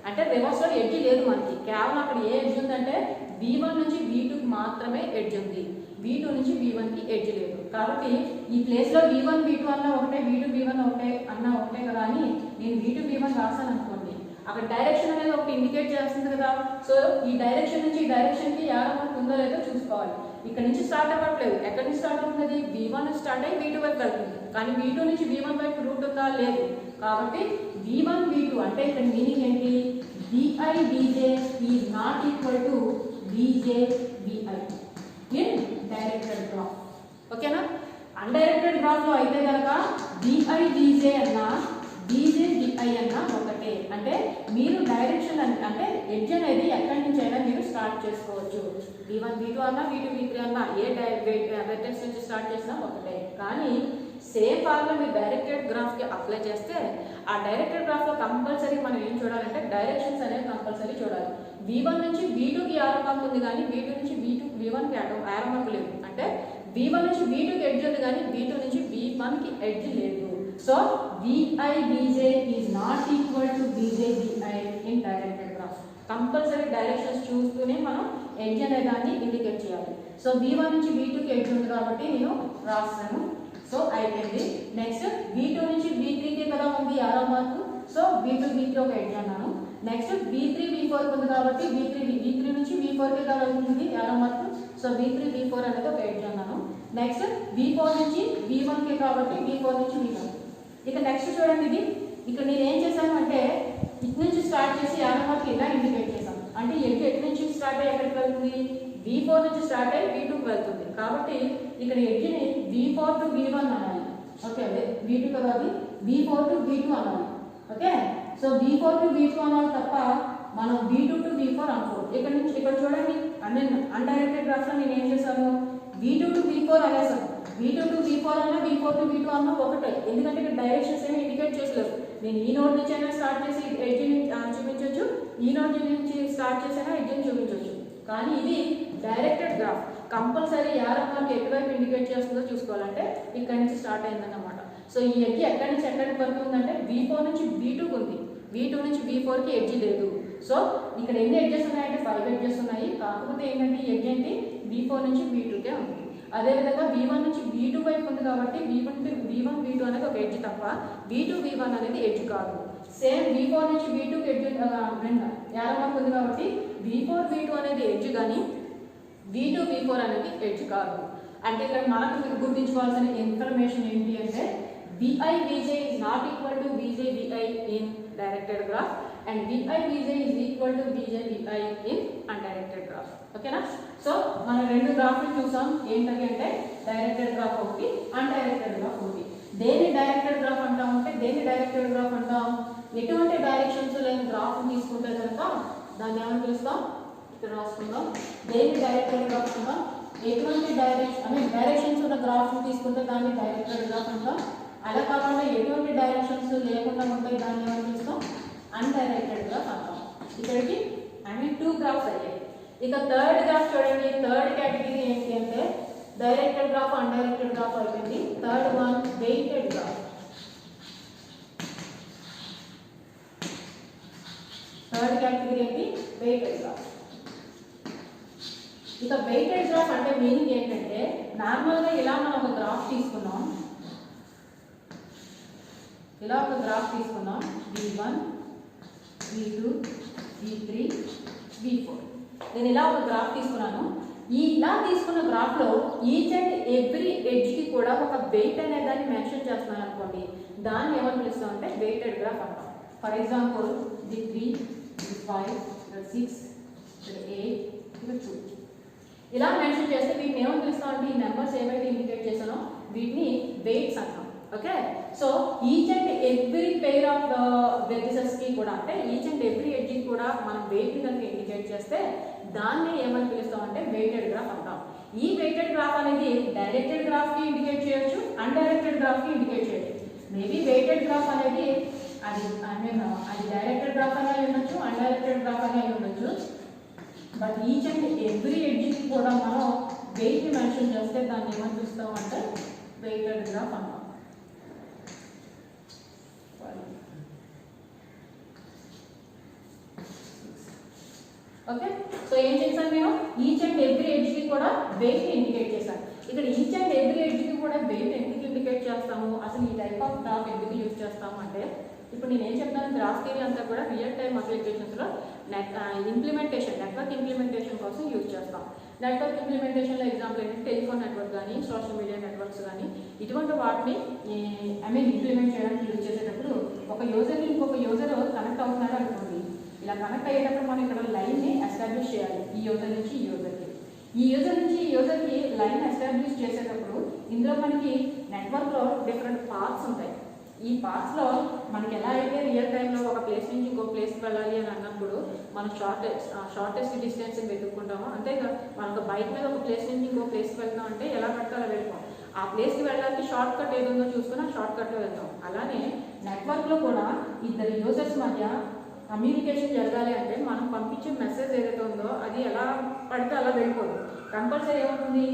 అంటే రివర్స్ లో ఎడ్జ్ లేదు మనకి, కేవలం అక్కడ ఏ ఎడ్జ్ ఉందంటే v1 నుంచి v2 కి మాత్రమే ఎడ్జ్ ఉంది, v2 నుంచి v1 కి ఎడ్జ్ లేదు. కాబట్టి ఈ ప్లేస్ లో v1 v2 అన్న ఒకటే, v2 v1 ఒకటే అన్న ఒకటే కదా అని నేను v2 v1 రాసాను అనుకోండి, అక్కడ డైరెక్షన్ అనేది ఒకటి ఇండికేట్ చేస్తుంది కదా. సో ఈ డైరెక్షన్ నుంచి ఈ డైరెక్షన్ కి యారో మార్క్ ఉందో లేదో చూసుకోవాలి. ఇక్కడ నుంచి స్టార్ట్ అవ్వట్లేదు, ఎక్కడి నుంచి స్టార్ట్ అవుతుంది, v1 నుంచి స్టార్ట్ అయ్యి v2 వైపు వెళ్తుంది. కానీ v2 నుంచి v1 వైపు రూట్ ఉందా లేదు. కాబట్టి v1 v2 అంటే ఇక్కడ మీనింగ్ ఏంటి, vi vj is not equal to vj vi in directed graph. ఓకేనా, అన్డైరెక్టెడ్ గ్రాఫ్ లో అయితే కనుక vi vj అన్నా vj vi అన్నా ఒకటే. అంటే మీరు డైరెక్షన్ అంటే ఎడ్జ్ అనేది ఎక్కడి నుంచి అయినా మీరు స్టార్ట్ చేసుకోవచ్చు. v1 v2 అన్నా v2 v3 అన్నా ఏ వెక్టర్స్ నుంచి స్టార్ట్ చేసినా ఒకటే. కానీ సేమ్ ఫార్ములా మీరు డైరెక్టెడ్ గ్రాఫ్ కి అప్లై చేస్తే ఆ డైరెక్టెడ్ గ్రాఫ్ లో కంపల్సరీ మనం ఏం చూడాలంటే డైరెక్షన్స్ అనేవి కంపల్సరీ చూడాలి. v1 నుంచి v2 కి యారో మార్క్ ఉంది కానీ v2 నుంచి v1 కి యారో మార్క్ లేదు. అంటే v1 నుంచి v2 కి ఎడ్జ్ ఉంది కానీ v2 నుంచి v1 కి ఎడ్జ్ లేదు. So vi vj is not equal to vj vi in directed graph. Compulsory directions చూస్తూనే మనం ఎడ్జ్ అనే దాన్ని ఇండికేట్ చేయాలి. సో v1 నుంచి v2 కి ఎడ్జ్ ఉంది కాబట్టి నేను రాస్తాను. సో అయిపోయింది. నెక్స్ట్ v2 నుంచి v3 కి కదా ఉంది arrow mark, so v2 v3 ఒక ఎడ్జ్ అన్నాను. నెక్స్ట్ v3 v4 ఉంది కాబట్టి v3 నుంచి v4 కి కదా ఉంది arrow mark, so v3 v4 అనేది ఒక ఎడ్జ్ అన్నాను. నెక్స్ట్ v4 నుంచి v1 కి కాబట్టి v4 నుంచి v1. ఇక నెక్స్ట్ చూడండి, ఇది ఇక్కడ నేను ఏం చేశాను అంటే ఇటు నుంచి స్టార్ట్ చేసి యారో మార్క్ ఇలా ఇండికేట్ చేశాను. అంటే ఎడ్జ్ ఎటు నుంచి స్టార్ట్ అయ్యి ఎక్కడికి వెళ్తుంది, v4 నుంచి స్టార్ట్ అయ్యి v2 కి వెళ్తుంది. కాబట్టి ఇక్కడ ఎడ్జ్ని v4 టు v1 అనాలి. ఓకే, అదే v2 కదా, అది v4 టు v2 అనాలి. Okay, so v4 to v2 అనాలి తప్ప మనం v2 టు v4 అనుకోవాలి. ఇక్కడ నుంచి ఇక్కడ చూడండి, అన్డైరెక్టెడ్ గ్రాఫ్ లో నేను ఏం చేశాను, v2 to v4 అనేసాను. v2 to v4 అన్నా v4 టు v2 అన్నా ఒకటే, ఎందుకంటే ఇక్కడ డైరెక్షన్స్ ఏమి ఇండికేట్ చేసలేదు. నేను ఈ నోడ్ నుంచి అయినా స్టార్ట్ చేసి ఎడ్జ్ని చూపించవచ్చు, ఈ నోడ్ నుంచి స్టార్ట్ చేసైనా ఎడ్జ్ని చూపించవచ్చు. కానీ ఇది directed graph, compulsory arrow mark ఎటువైపు ఇండికేట్ చేస్తుందో చూసుకోవాలంటే ఇక్కడ నుంచి స్టార్ట్ అయిందన్నమాట. సో ఈ ఎడ్జ్ ఎక్కడి నుంచి ఎక్కడికి వరకు ఉందంటే v4 నుంచి v2 ఉంది, v2 నుంచి v4 కి ఎడ్జ్ లేదు. సో ఇక్కడ ఎన్ని ఎడ్జెస్ ఉన్నాయంటే 5 ఎడ్జెస్ ఉన్నాయి. కాకపోతే ఏంటంటే ఈ ఎడ్జ్ ఏంటి v4 నుంచి v2 కే ఉంది. అదేవిధంగా v1 నుంచి v2 వైపు ఉంది కాబట్టి v1 v2 అనేది ఒక ఎడ్జ్ తప్ప v2 v1 అనేది ఎడ్జ్ కాదు. సేమ్ v4 నుంచి v2 కి ఎడ్జ్ యారో మార్క్ ఉంది కాబట్టి v4 v2 అనేది ఎడ్జ్ కానీ v2 v4 అనేది ఎడ్జ్ కాదు. అంటే ఇక్కడ మనకు గుర్తించుకోవాల్సిన ఇన్ఫర్మేషన్ ఏంటి అంటే vi vj is not equal to vj vi in directed graph and vi vj is equal to vj vi in undirected graph. ఓకేనా, సో మనం రెండు గ్రాఫ్లు చూసాం. ఏంటంటే డైరెక్టెడ్ గ్రాఫ్ ఒకటి, అన్డైరెక్టెడ్ గ్రాఫ్ ఒకటి. దేని డైరెక్టెడ్ గ్రాఫ్ అంటాం అంటే దేని డైరెక్టెడ్ గ్రాఫ్ అంటాం, ఎటువంటి డైరెక్షన్స్ లేని గ్రాఫ్ తీసుకుంటే కనుక దాన్ని ఏమని పిలుస్తాం, ఇక్కడ రాసుకుందాం. దేని డైరెక్టెడ్ గ్రాఫ్ అంటాం, ఎటువంటి డైరెక్షన్స్ ఉన్న గ్రాఫ్ తీసుకుంటే దాన్ని డైరెక్టెడ్ గ్రాఫ్ అంటాం. అలా కాకుండా ఎటువంటి డైరెక్షన్స్ లేకుండా ఉంటాయి, దాన్ని ఏమని పిలుస్తాం, అన్డైరెక్టెడ్ గ్రాఫ్ అంటాం. ఇక్కడికి అన్ని 2 గ్రాఫ్స్ అయ్యాయి. ఇక థర్డ్ గ్రాఫ్ చూడండి, థర్డ్ కేటగిరీ ఏంటి అంటే డైరెక్టెడ్ గ్రాఫ్, అన్డైరెక్టెడ్ గ్రాఫ్ అయిపోయింది. Third one weighted graph. Third category ఏంటి, వెయిటెడ్ గ్రాఫ్. ఇక వెయిటెడ్ గ్రాఫ్ అంటే మీనింగ్ ఏంటంటే నార్మల్గా ఇలా మనం ఒక గ్రాఫ్ తీసుకున్నాం, ఇలా ఒక గ్రాఫ్ తీసుకున్నాం, V1 V2 V3 V4. నేను ఇలా ఒక గ్రాఫ్ తీసుకున్నాను. ఇలా తీసుకున్న గ్రాఫ్లో ఈచ్ అండ్ ఎవ్రీ ఎడ్జ్కి కూడా ఒక వెయిట్ అనే దాన్ని మెన్షన్ చేస్తున్నాను అనుకోండి, దాన్ని ఏమని పిలుస్తాం అంటే వెయిటెడ్ గ్రాఫ్ అంటాం. ఫర్ ఎగ్జాంపుల్ ఇది 3 ఇది 5 ఇది 6 ఇది 8 ఇది 2 ఇలా మెన్షన్ చేస్తే వీటిని ఏమని పిలుస్తాం అంటే ఈ నెంబర్స్ ఏవైతే ఇండికేట్ చేశానో వీటిని వెయిట్స్ అంటాం. Okay, so each and every pair of vertices కి కూడా అంటే ఈచ్ అండ్ ఎవ్రీ ఎడ్జ్ కి కూడా మనం వెయిట్ కనుక ఇండికేట్ చేస్తే దాన్ని ఏమని పిలుస్తాం అంటే వెయిటెడ్ గ్రాఫ్ అంటాం. ఈ వెయిటెడ్ గ్రాఫ్ అనేది డైరెక్టెడ్ గ్రాఫ్ కి ఇండికేట్ చేయొచ్చు, అన్డైరెక్టెడ్ గ్రాఫ్ కి ఇండికేట్ చేయొచ్చు. మేబీ వెయిటెడ్ గ్రాఫ్ అనేది అది డైరెక్టెడ్ గ్రాఫ్ అనేది ఉండొచ్చు, అన్డైరెక్టెడ్ గ్రాఫ్ అనేది ఉండొచ్చు. బట్ ఈచ్ అండ్ ఎవ్రీ ఎడ్జ్కి కూడా మనం వెయిట్ మెన్షన్ చేస్తే దాన్ని ఏమని పిలుస్తాం అంటే వెయిటెడ్ గ్రాఫ్ అంటాం. ఓకే, సో ఏం చేశాను నేను, ఈచ్ అండ్ ఎవ్రీ ఎడ్జ్కి కూడా వెయిట్ ఇండికేట్ చేశాను. ఇక్కడ ఈచ్ అండ్ ఎవ్రీ ఎడ్జ్కి కూడా వెయిట్ ఎందుకు ఇండికేట్ చేస్తాము, అసలు ఈ టైప్ ఆఫ్ గ్రాఫ్ ఎందుకు యూజ్ చేస్తాము అంటే ఇప్పుడు నేను ఏం చెప్తాను, గ్రాఫ్ థియరీ అంతా కూడా రియల్ టైమ్ అప్లికేషన్స్లో ఇంప్లిమెంటేషన్, నెట్వర్క్ ఇంప్లిమెంటేషన్ కోసం యూజ్ చేస్తాం. నెట్వర్క్ ఇంప్లిమెంటేషన్లో ఎగ్జాంపుల్ ఏంటంటే టెలిఫోన్ నెట్వర్క్ కానీ సోషల్ మీడియా నెట్వర్క్స్ కానీ ఇటువంటి వాటిని ఇంప్లిమెంట్ చేయడానికి యూజ్ చేసేటప్పుడు ఒక యూజర్ని ఇంకొక యూజర్ కనెక్ట్ అవుతున్నాడు అనుకోండి, ఇలా కనెక్ట్ అయ్యేటప్పుడు మనం ఇక్కడ లైన్ని ఎస్టాబ్లిష్ చేయాలి. ఈ యూజర్ నుంచి ఈ యూజర్కి, ఈ యూజర్ నుంచి ఈ యూజర్కి లైన్ ఎస్టాబ్లిష్ చేసేటప్పుడు ఇందులో మనకి నెట్వర్క్లో డిఫరెంట్ పాత్స్ ఉంటాయి. ఈ పాత్స్లో మనకి ఎలా అయితే రియల్ టైంలో ఒక ప్లేస్ నుంచి ఇంకో ప్లేస్కి వెళ్ళాలి అని అన్నప్పుడు మనం షార్టెస్ట్ డిస్టెన్స్ వెతుక్కుంటాము. అంతే మనం ఒక బైక్ మీద ఒక ప్లేస్ నుంచి ఇంకో ప్లేస్కి వెళ్తాం అంటే ఎలా పడతాలో వెళ్ళిపోం, ఆ ప్లేస్కి వెళ్ళడానికి షార్ట్ కట్ ఏదో చూసుకుని ఆ షార్ట్ కట్లో వెళ్తాం. అలానే నెట్వర్క్లో కూడా ఇద్దరు యూజర్స్ మధ్య కమ్యూనికేషన్ జరగాలి అంటే మనం పంపించే మెసేజ్ ఏదైతే ఉందో అది ఎలా పడితే అలా వెళ్ళిపోదు, కంపల్సరీ ఏమవుతుంది,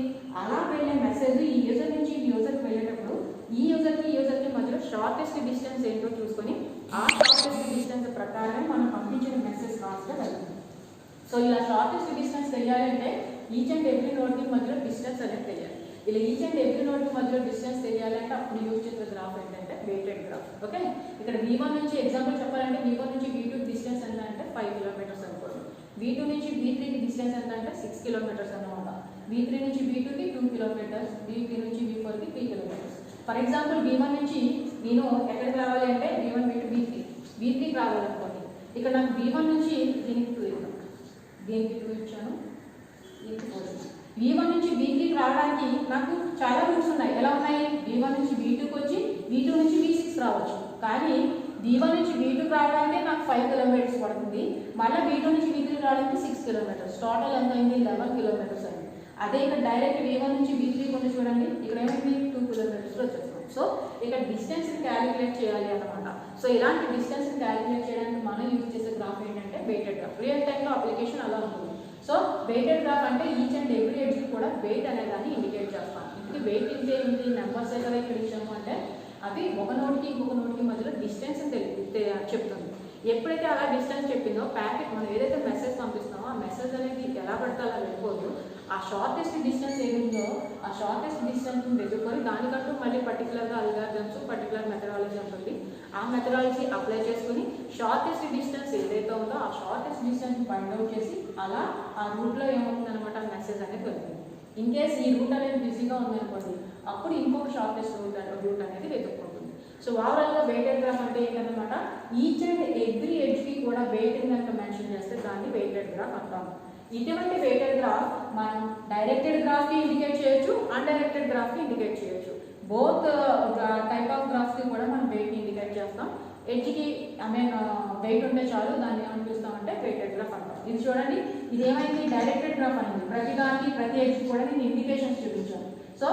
అలా వెళ్ళే మెసేజ్ ఈ యూజర్ నుంచి ఈ యూజర్కి వెళ్ళేటప్పుడు ఈ యూజర్కి మధ్యలో షార్టెస్ట్ డిస్టెన్స్ ఏంటో చూసుకొని ఆ షార్టెస్ట్ డిస్టెన్స్ ప్రకారమే మనం పంపించిన మెసేజ్ ఫాస్ట్గా వెళ్తుంది. సో ఇలా షార్టెస్ట్ డిస్టెన్స్ తెలియాలి అంటే ఈచ్ అండ్ ఎవ్రీ నోడ్కి మధ్యలో డిస్టెన్స్ అనేది తెలియాలి. ఇలా ఈచ్ అండ్ ఎవ్రీ నోడ్కి మధ్యలో డిస్టెన్స్ తెలియాలి అంటే అప్పుడు యూజ్ చేసే గ్రాఫ్ ఏంటంటే వెయిటెడ్ గ్రాఫ్. ఓకే, ఇక్కడ V1 నుంచి ఎగ్జాంపుల్ చెప్పాలంటే V1 నుంచి V2 డిస్టెన్స్ ఎంత అంటే 5 కిలోమీటర్స్ అనుకోండి, V2 నుంచి V3కి డిస్టెన్స్ ఎంత అంటే 6 కిలోమీటర్స్ అన్నమాట, V3 నుంచి V2కి 2 కిలోమీటర్స్, V3 నుంచి V4కి 3 కిలోమీటర్స్. ఫర్ ఎగ్జాంపుల్ V1 నుంచి నేను ఎక్కడికి రావాలి అంటే V1 V2 V3కి రావాలనుకోండి, ఇక్కడ నాకు V1 నుంచి దీనికి 2 ఇవ్వను, దీనికి 2 ఇచ్చాను, దీనికి 4 ఇచ్చాను. V1 నుంచి V3కి రావడానికి నాకు చాలా రూట్స్ ఉన్నాయి. ఎలా ఉన్నాయి, V1 నుంచి V2కి వచ్చి V2 నుంచి V6 రావచ్చు, కానీ V1 నుంచి V2కి రావడానికి నాకు 5 కిలోమీటర్స్ పడుతుంది, మళ్ళీ V2 నుంచి V3కి రావడానికి 6 కిలోమీటర్స్, టోటల్ ఎంత అయింది 11 కిలోమీటర్స్ అయింది. అదే ఇక్కడ డైరెక్ట్ V1 నుంచి V3 కొంచెం చూడండి, ఇక్కడ ఏమైంది 2 కిలోమీటర్స్ వచ్చేస్తాం. సో ఇక్కడ డిస్టెన్స్ క్యాలిక్యులేట్ చేయాలి అన్నమాట. సో ఇలాంటి డిస్టెన్స్ క్యాలిక్యులేట్ చేయడానికి మనం యూజ్ చేసే గ్రాఫ్ ఏంటంటే వెయిటెడ్ గ్రాఫ్. రియల్ టైంలో అప్లికేషన్ అలా ఉంటుంది. సో వెయిటెడ్ గ్రాఫ్ అంటే ఈచ్ అండ్ ఎవ్రీ ఎడ్జ్కి కూడా వెయిట్ అనే దాన్ని ఇండికేట్ చేస్తాం. ఇంటికి వెయిట్ ఇంటే ఏంటి, నెంబర్స్ అయితే ఇక్కడ ఇచ్చాము అంటే అవి ఒక నోట్కి ఇంకొక నోట్కి మధ్యలో డిస్టెన్స్ చెప్తుంది. ఎప్పుడైతే అలా డిస్టెన్స్ చెప్పిందో ప్యాకెట్ మనం ఏదైతే మెసేజ్ పంపిస్తామో ఆ మెసేజ్ అనేది ఎలా పడితే అలా వెళ్ళిపోదు, ఆ షార్టెస్ట్ డిస్టెన్స్ ఏముందో ఆ షార్టెస్ట్ డిస్టెన్స్ వెతుక్కొని దానికంటూ మళ్ళీ పర్టికులర్గా అల్గారిథమ్స్ పర్టికులర్ మెథడాలజీ ఉంటుంది, ఆ మెథడాలజీ అప్లై చేసుకుని షార్టెస్ట్ డిస్టెన్స్ ఏదైతే ఉందో ఆ షార్టెస్ట్ డిస్టెన్స్ ఫైండ్ అవుట్ చేసి అలా ఆ రూట్లో ఏమవుతుంది అనమాట మెసేజ్ అనేది వెళ్తుంది. ఇన్ కేస్ ఈ రూట్ అనేది బిజీగా ఉందనుకోండి అప్పుడు ఇంకొక షార్టెస్ట్ రూట్ అనేది వెతుక్కుంటుంది. సో ఓవరాల్గా వెయిటెడ్ గ్రాఫ్ అంటే ఏంటన్నమాట, ఈచ్ అండ్ ఎవ్రీ ఎడ్జ్కి కూడా వెయిటింగ్ కనుక మెన్షన్ చేస్తే దాన్ని వెయిటెడ్ గ్రాఫ్ అంటాం. ఇటువంటి వెయిటెడ్ గ్రాఫ్ మనం డైరెక్టెడ్ గ్రాఫ్కి ఇండికేట్ చేయొచ్చు, అన్డైరెక్టెడ్ గ్రాఫ్కి ఇండికేట్ చేయొచ్చు. బోత్ టైప్ ఆఫ్ గ్రాఫ్కి కూడా మనం వెయిట్ ఇండికేట్ చేస్తాం. ఎడ్జ్కి వెయిట్ ఉంటే చాలు, దాన్ని ఏమని పిలుస్తామంటే వెయిటెడ్ గ్రాఫ్ అంటాం. ఇది చూడండి, ఇది ఏమైంది డైరెక్టెడ్ గ్రాఫ్ అనేది, ప్రతి దానికి ప్రతి ఎడ్జ్కి కూడా నేను ఇండికేషన్స్ చూపించాను. సో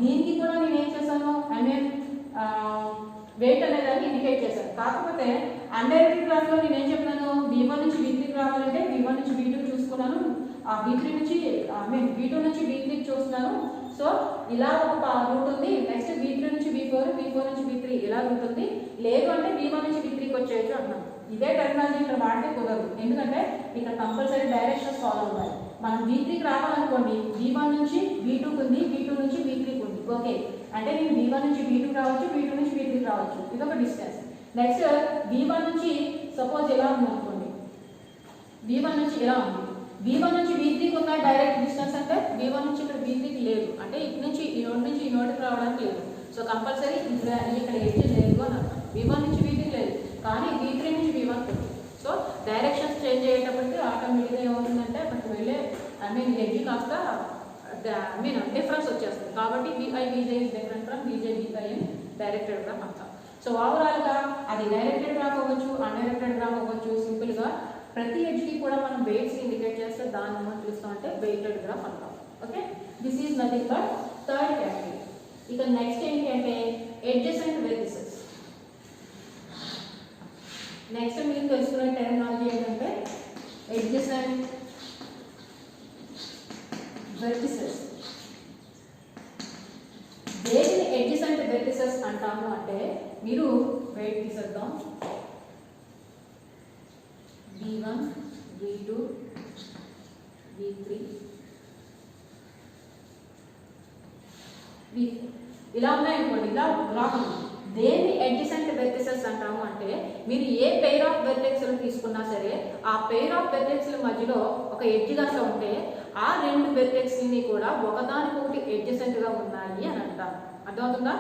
దీనికి కూడా నేను ఏం చేశాను, వెయిట్ అనేది దాన్ని ఇండికేట్ చేశాను. కాకపోతే అన్డైరెక్టెడ్ గ్రాఫ్లో నేను ఏం చెప్పినాను, V1 నుంచి V3 రావాలంటే V1 నుంచి V2 చూసుకున్నాను, V3 నుంచి V2 నుంచి V3 చూస్తున్నాను. సో ఇలా ఒక రూట్ ఉంది. నెక్స్ట్ V3 నుంచి V4, V4 నుంచి V3 ఇలా రూట్ ఉంది. లేదు అంటే V1 నుంచి V3కి వచ్చేయచ్చు అంటున్నాను. ఇదే టెక్నాలజీ ఇక్కడ వాడితే కుదరదు, ఎందుకంటే ఇక్కడ కంపల్సరీ డైరెక్షన్స్ ఫాలో అవ్వాలి. మనం V3కి రావాలనుకోండి, V1 నుంచి V2కి ఉంది, V2 నుంచి V3కి ఉంది. ఓకే, అంటే నేను V1 నుంచి V2 రావచ్చు, V2 నుంచి V3 రావచ్చు, ఇది ఒక డిస్టెన్స్. నెక్స్ట్ V1 నుంచి సపోజ్ ఇలా ఉంది అనుకోండి, V1 నుంచి ఇలా ఉంది, V1 నుంచి V3కి ఉన్న డైరెక్ట్ డిస్టెన్స్ అంటే V1 నుంచి ఇక్కడ V3కి లేదు, అంటే ఇటు నుంచి ఈ నోట్ నుంచి ఈ నోట్కి రావడానికి లేదు. సో కంపల్సరీ ఇక్కడ ఎడ్జ్ లేదు అని అర్థం. V1 నుంచి V3 లేదు, కానీ V3 నుంచి V1 ఉంది. సో డైరెక్షన్స్ చేంజ్ అయ్యేటప్పటికి ఆటోమేటిక్గా ఏమవుతుందంటే అక్కడికి వెళ్ళే ఎడ్జ్ కాస్త డిఫరెన్స్ వచ్చేస్తుంది. కాబట్టి VIVJ is different from VJVI in directed graph అంటాం. సో ఓవరాల్గా అది డైరెక్టెడ్ గ్రాఫ్ అవ్వచ్చు, అన్డైరెక్టెడ్ గ్రాఫ్ అవ్వచ్చు. సింపుల్గా ప్రతి ఎడ్జ్కి కూడా మనం వెయిట్స్ ఇండికేట్ చేస్తే దాన్ని మనం చూస్తామంటే వెయిటెడ్ గ్రాఫ్ అంటాం. Okay, this is nothing but third category. ఇక నెక్స్ట్ ఏంటి అంటే ఎడ్జెస్ అండ్ వెర్టిసెస్. నెక్స్ట్ మీరు తెలుసుకునే టెర్మినాలజీ ఏంటంటే ఎడ్జెస్ అండ్ వెర్టిసెస్. దేనిని ఎడ్జెస్ అండ్ వెర్టిసెస్ అంటాము అంటే, మీరు వెయిట్ తీసేద్దాం, V1, V2, V3, V4 ఇలా ఉన్నాయనుకోండి, ఇలా గ్రాఫ్ ఉంది. దేన్ని ఎడ్జసెంట్ వెర్టిసెస్ అంటాము అంటే, మీరు ఏ పెయిర్ ఆఫ్ వెర్టెక్స్లు తీసుకున్నా సరే ఆ పెయిర్ ఆఫ్ వెర్టెక్స్ల మధ్యలో ఒక ఎడ్జ్ కనుక ఉంటే ఆ రెండు వెర్టెక్స్ని కూడా ఒకదానికొకటి ఎడ్జసెంట్గా ఉన్నాయి అని అంటారు. అర్థమవుతుందా?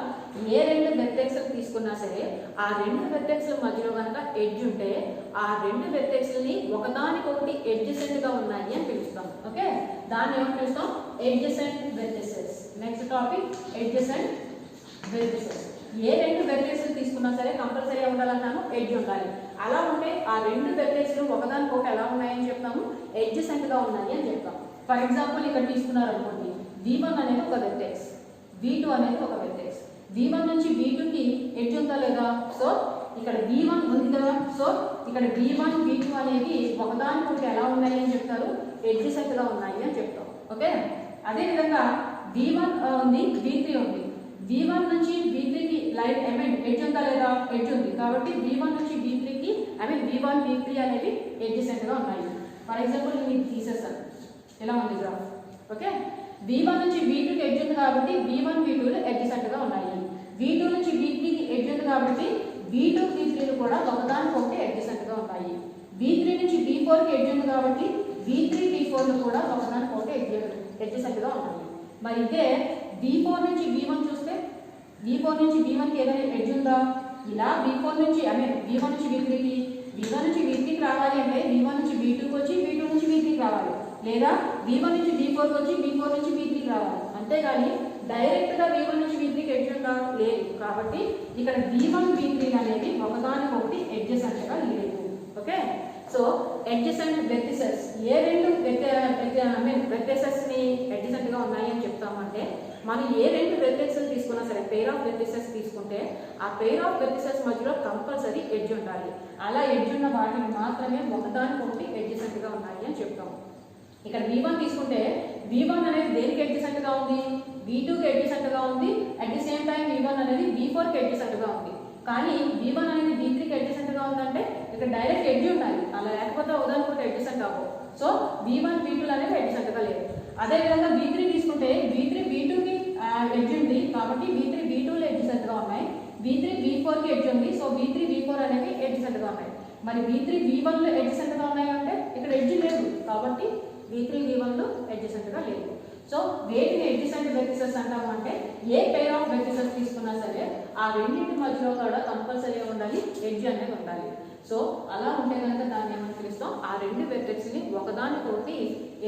ఏ రెండు వెర్టెక్స్లు తీసుకున్నా సరే ఆ రెండు వెర్టెక్స్ల మధ్యలో కనుక ఎడ్జ్ ఉంటే ఆ రెండు వెర్టెక్స్ని ఒకదానికొకటి ఎడ్జసెంట్గా ఉన్నాయి అని పిలుస్తాం. ఓకే, దాన్ని ఏమని పిలుస్తాం? Adjacent vertices. Next topic adjacent vertices. ఏ రెండు వెర్టెక్స్లు తీసుకున్నా సరే కంపల్సరీ ఉండాలంటాము, ఎడ్జ్ ఉండాలి. అలా ఉంటే ఆ రెండు వెర్టెక్స్లు ఒకదానికొకటి ఎలా ఉన్నాయని చెప్తాము, ఎడ్జసెంట్గా ఉన్నాయి అని చెప్తాం. ఫర్ ఎగ్జాంపుల్ ఇక్కడ తీసుకున్నారు అనుకోండి, V1 అనేది ఒక వెర్టెక్స్, V2 అనేది ఒక వెర్టెక్స్. V1 నుంచి V2కి ఎడ్జ్ ఉందా లేదా? సో ఇక్కడ V1 ఉంది కదా, సో ఇక్కడ V1 V2 అనేవి ఒకదానికొకటి ఎలా ఉన్నాయి అని చెప్తారు, ఎడ్జసెంట్గా ఉన్నాయి అని చెప్తాం. ఓకే, అదేవిధంగా V1 ఉంది, V3 ఉంది. V1 నుంచి V3కి లైట్ ఎడ్జ్ ఉందా లేదా? ఎడ్జ్ ఉంది, కాబట్టి V1 నుంచి V3కి V1 V3 అనేవి ఎడ్జసెంట్గా ఉన్నాయి. ఫర్ ఎగ్జాంపుల్ నేను తీసేస్తాను, ఎలా ఉంది గ్రాఫ్. ఓకే, V1 నుంచి V2కి ఎడ్జ్ ఉంది కాబట్టి V1 V2లు ఎడ్జసెంట్గా ఉన్నాయి. V2 నుంచి V3కి ఎడ్జ్ ఉంది కాబట్టి V2 V3లు కూడా ఒకదానికొకటి ఎడ్జసెంట్గా ఉన్నాయి. V3 నుంచి V4కి ఎడ్జ్ ఉంది కాబట్టి V3 V4లు కూడా ఒకదానికొకటి ఎడ్జసెంట్గా ఉన్నాయి. మరి ఇదే V4 నుంచి V1 చూస్తే V4 నుంచి V1కి ఏదైనా ఎడ్జ్ ఉందా? ఇలా V4 నుంచి V1 నుంచి V3కి, V1 నుంచి V3కి రావాలి అంటే V1 నుంచి V2కి వచ్చి V2 నుంచి V3కి రావాలి, లేదా V1 నుంచి V4కి వచ్చి V4 నుంచి V3కి రావాలి. అంతేగాని డైరెక్ట్గా V1 నుంచి V3కి ఎడ్జ్ ఉందా? లేదు. కాబట్టి ఇక్కడ V1 V3 అనేవి ఒకదానికొకటి ఎడ్జసెంట్గా లేదు. ఓకే, సో ఎడ్జసెంట్ వెర్టిసెస్ ఏ రెండు వెర్టిసెస్ని ఎడ్జసెంట్గా ఉన్నాయి అని చెప్తామంటే, మనం ఏ రెండు వెర్టెక్స్లు తీసుకున్నా సరే పెయిర్ ఆఫ్ వెర్టిసెస్ తీసుకుంటే ఆ పెయిర్ ఆఫ్ వెర్టిసెస్ మధ్యలో కంపల్సరీ ఎడ్జ్ ఉండాలి. అలా ఎడ్జ్ ఉన్న వాటిని మాత్రమే ఒకదానికొకటి ఎడ్జసెంట్గా ఉన్నాయి అని చెప్తాము. ఇక్కడ V1 తీసుకుంటే V1 అనేది దేనికి ఎడ్జసెంట్గా ఉంది? V2కి ఎడ్జసెంట్గా ఉంది. At the same time V1 అనేది V4కి ఎడ్జసెంట్గా ఉంది. కానీ V1 అనేది V3కి ఎడ్జసెంట్గా ఉందంటే ఇక్కడ డైరెక్ట్ ఎడ్జ్ ఉండాలి, అలా లేకపోతే ఉదాహరణకు ఎడ్జసెంట్ అవ్వవు. సో V1 V2 అనేవి ఎడ్జసెంట్గా లేదు. అదేవిధంగా V3 తీసుకుంటే V3 V2కి ఎడ్జ్ ఉంది కాబట్టి V3 V2లో ఎడ్జసెంట్గా ఉన్నాయి. V3 V4కి ఎడ్జ్ ఉంది, సో V3 V4 అనేవి ఎడ్జసెంట్గా ఉన్నాయి. మరి V3 V1లో ఎడ్జసెంట్గా ఉన్నాయి అంటే ఇక్కడ ఎడ్జ్ లేదు, కాబట్టి V3 V1లో ఎడ్జసెంట్గా లేదు. సో వేటిని ఎడ్జసెంట్ వెర్టిసెస్ అంటాము అంటే, ఏ పెయిర్ ఆఫ్ వెర్టిసెస్ తీసుకున్నా సరే ఆ రెండింటి మధ్యలో కూడా కంపల్సరీ ఉండాలి, ఎడ్జ్ అనేది ఉండాలి. సో అలా ఉంటే కనుక దాన్ని ఏమని పిలుస్తాం, ఆ రెండు వెర్టెక్స్ని ఒకదానికొకటి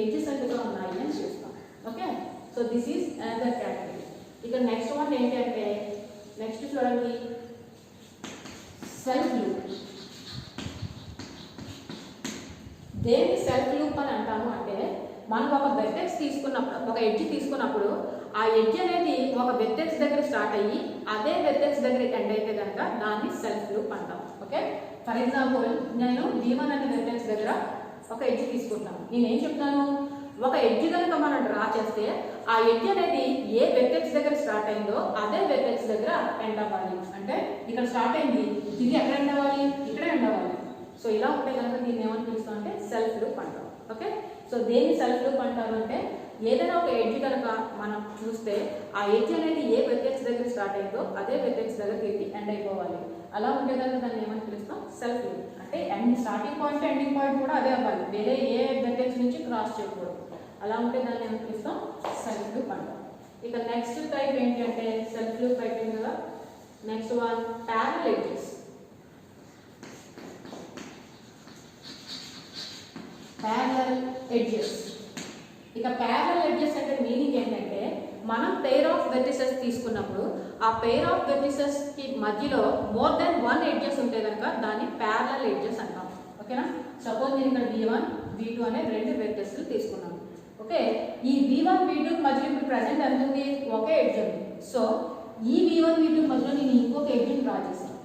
ఎడ్జసెంట్గా ఉన్నాయి అని చూస్తాం. Okay, so this is another category. ఇక నెక్స్ట్ వన్ ఏంటంటే, నెక్స్ట్ చూడండి, సెల్ఫ్ లూప్. దేన్ని సెల్ఫ్ లూప్ అని అంటాము అంటే, మనం ఒక వెర్టెక్స్ తీసుకున్నప్పుడు, ఒక ఎడ్జ్ తీసుకున్నప్పుడు ఆ ఎడ్జ్ అనేది ఒక వెర్టెక్స్ దగ్గర స్టార్ట్ అయ్యి అదే వెర్టెక్స్ దగ్గర ఎండ్ అయితే కనుక దాన్ని సెల్ఫ్ లూప్ అంటాం. ఓకే, ఫర్ ఎగ్జాంపుల్ నేను V1 అనే వెర్టెక్స్ దగ్గర ఒక ఎడ్జ్ తీసుకుంటాను. నేనేం చెప్తాను, ఒక ఎడ్జ్ కనుక మనం డ్రా చేస్తే ఆ ఎడ్జ్ అనేది ఏ వెర్టెక్స్ దగ్గర స్టార్ట్ అయిందో అదే వెర్టెక్స్ దగ్గర ఎండ్ అవ్వాలి. అంటే ఇక్కడ స్టార్ట్ అయింది, ఇది ఎక్కడ ఎండ్ అవ్వాలి, ఇక్కడే ఎండ్ అవ్వాలి. సో ఇలా ఉంటే కనుక దీన్ని ఏమని పిలుస్తాం అంటే సెల్ఫ్ లూప్ అంటాం. ఓకే, సో దేన్ని సెల్ఫ్ లూప్ అంటారు అంటే ఏదైనా ఒక ఎడ్జ్ కనుక మనం చూస్తే ఆ ఎడ్జ్ అనేది ఏ వెర్టెక్స్ దగ్గర స్టార్ట్ అయిందో అదే వెర్టెక్స్ దగ్గర ఎండ్ అయిపోవాలి. అలా ఉంటే కనుక దాన్ని ఏమని పిలుస్తాం, సెల్ఫ్ లూప్. అంటే స్టార్టింగ్ పాయింట్ ఎండింగ్ పాయింట్ కూడా అదే అవ్వాలి, వేరే ఏ వెర్టెక్స్ నుంచి క్రాస్ చేయకూడదు. అలా ఉంటే దాన్ని ఏమని పిలుస్తాం, సెల్ఫ్ లూప్ అంటాం. ఇక నెక్స్ట్ టైప్ ఏంటి అంటే సెల్ఫ్ లూప్ అయిపోయింది కదా, next one parallel edges. Parallel edges. ఇక ప్యారలల్ ఎడ్జెస్ అంటే మీనింగ్ ఏంటంటే మనం పెయిర్ ఆఫ్ వెర్టిసెస్ తీసుకున్నప్పుడు ఆ పెయిర్ ఆఫ్ వెర్టిసెస్ కి మధ్యలో మోర్ దెన్ వన్ ఎడ్జెస్ ఉంటే కనుక దాన్ని ప్యారలల్ ఎడ్జెస్ అంటాం. ఓకేనా, సపోజ్ నేను ఇక్కడ V1 V2 అనే రెండు వెర్టిసెస్లు తీసుకున్నాను. ఓకే, ఈ V1 V2 మధ్యలో ఇప్పుడు ప్రెసెంట్ ఎంత ఉంది, ఒకే ఎడ్జ్ ఉంది. సో ఈ V1 V2 మధ్యలో నేను ఇంకొక ఎడ్జ్ని డ్రా చేశాను.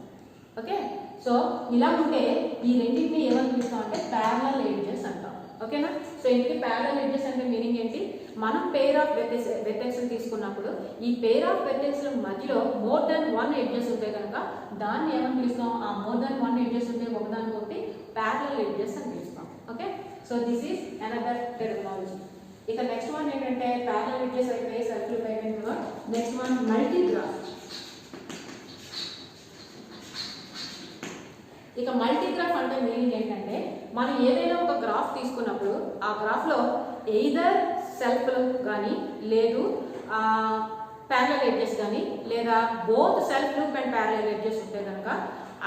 ఓకే, సో ఇలా ఉంటే ఈ రెండింటిని ఏమని పిలుస్తాం అంటే ప్యారలల్ ఎడ్జెస్ అంటాం. ఓకేనా, సో ఇంటికి ప్యారలల్ ఎడ్జెస్ అంటే మీనింగ్ ఏంటి, మనం పెయిర్ ఆఫ్ వెర్టెక్స్ తీసుకున్నప్పుడు ఈ పెయిర్ ఆఫ్ వెర్టెక్స్ మధ్యలో మోర్ దెన్ వన్ ఎడ్జెస్ ఉంటే కనుక దాన్ని ఏమని పిలుస్తాం, ఆ మోర్ దెన్ వన్ ఎడ్జెస్ ఉంటే ఒకదానికొకటి ప్యారలల్ ఎడ్జెస్ అని పిలుస్తాం. Okay, so this is another terminology. ఇక నెక్స్ట్ వన్ ఏంటంటే ప్యారలల్ ఎడ్జెస్ అయిపోయి సెల్ఫ్ లూప్ అయిపోయింది కదా, నెక్స్ట్ వన్ మల్టీగ్రాఫ్. ఇక మల్టీగ్రాఫ్ అంటే మీనింగ్ ఏంటంటే మనం ఏదైనా ఒక గ్రాఫ్ తీసుకున్నప్పుడు ఆ గ్రాఫ్లో ఎయిదర్ సెల్ఫ్ లూప్ కానీ లేదు ప్యారలల్ ఎడ్జెస్ కానీ లేదా both self loop and parallel edges ఉంటే కనుక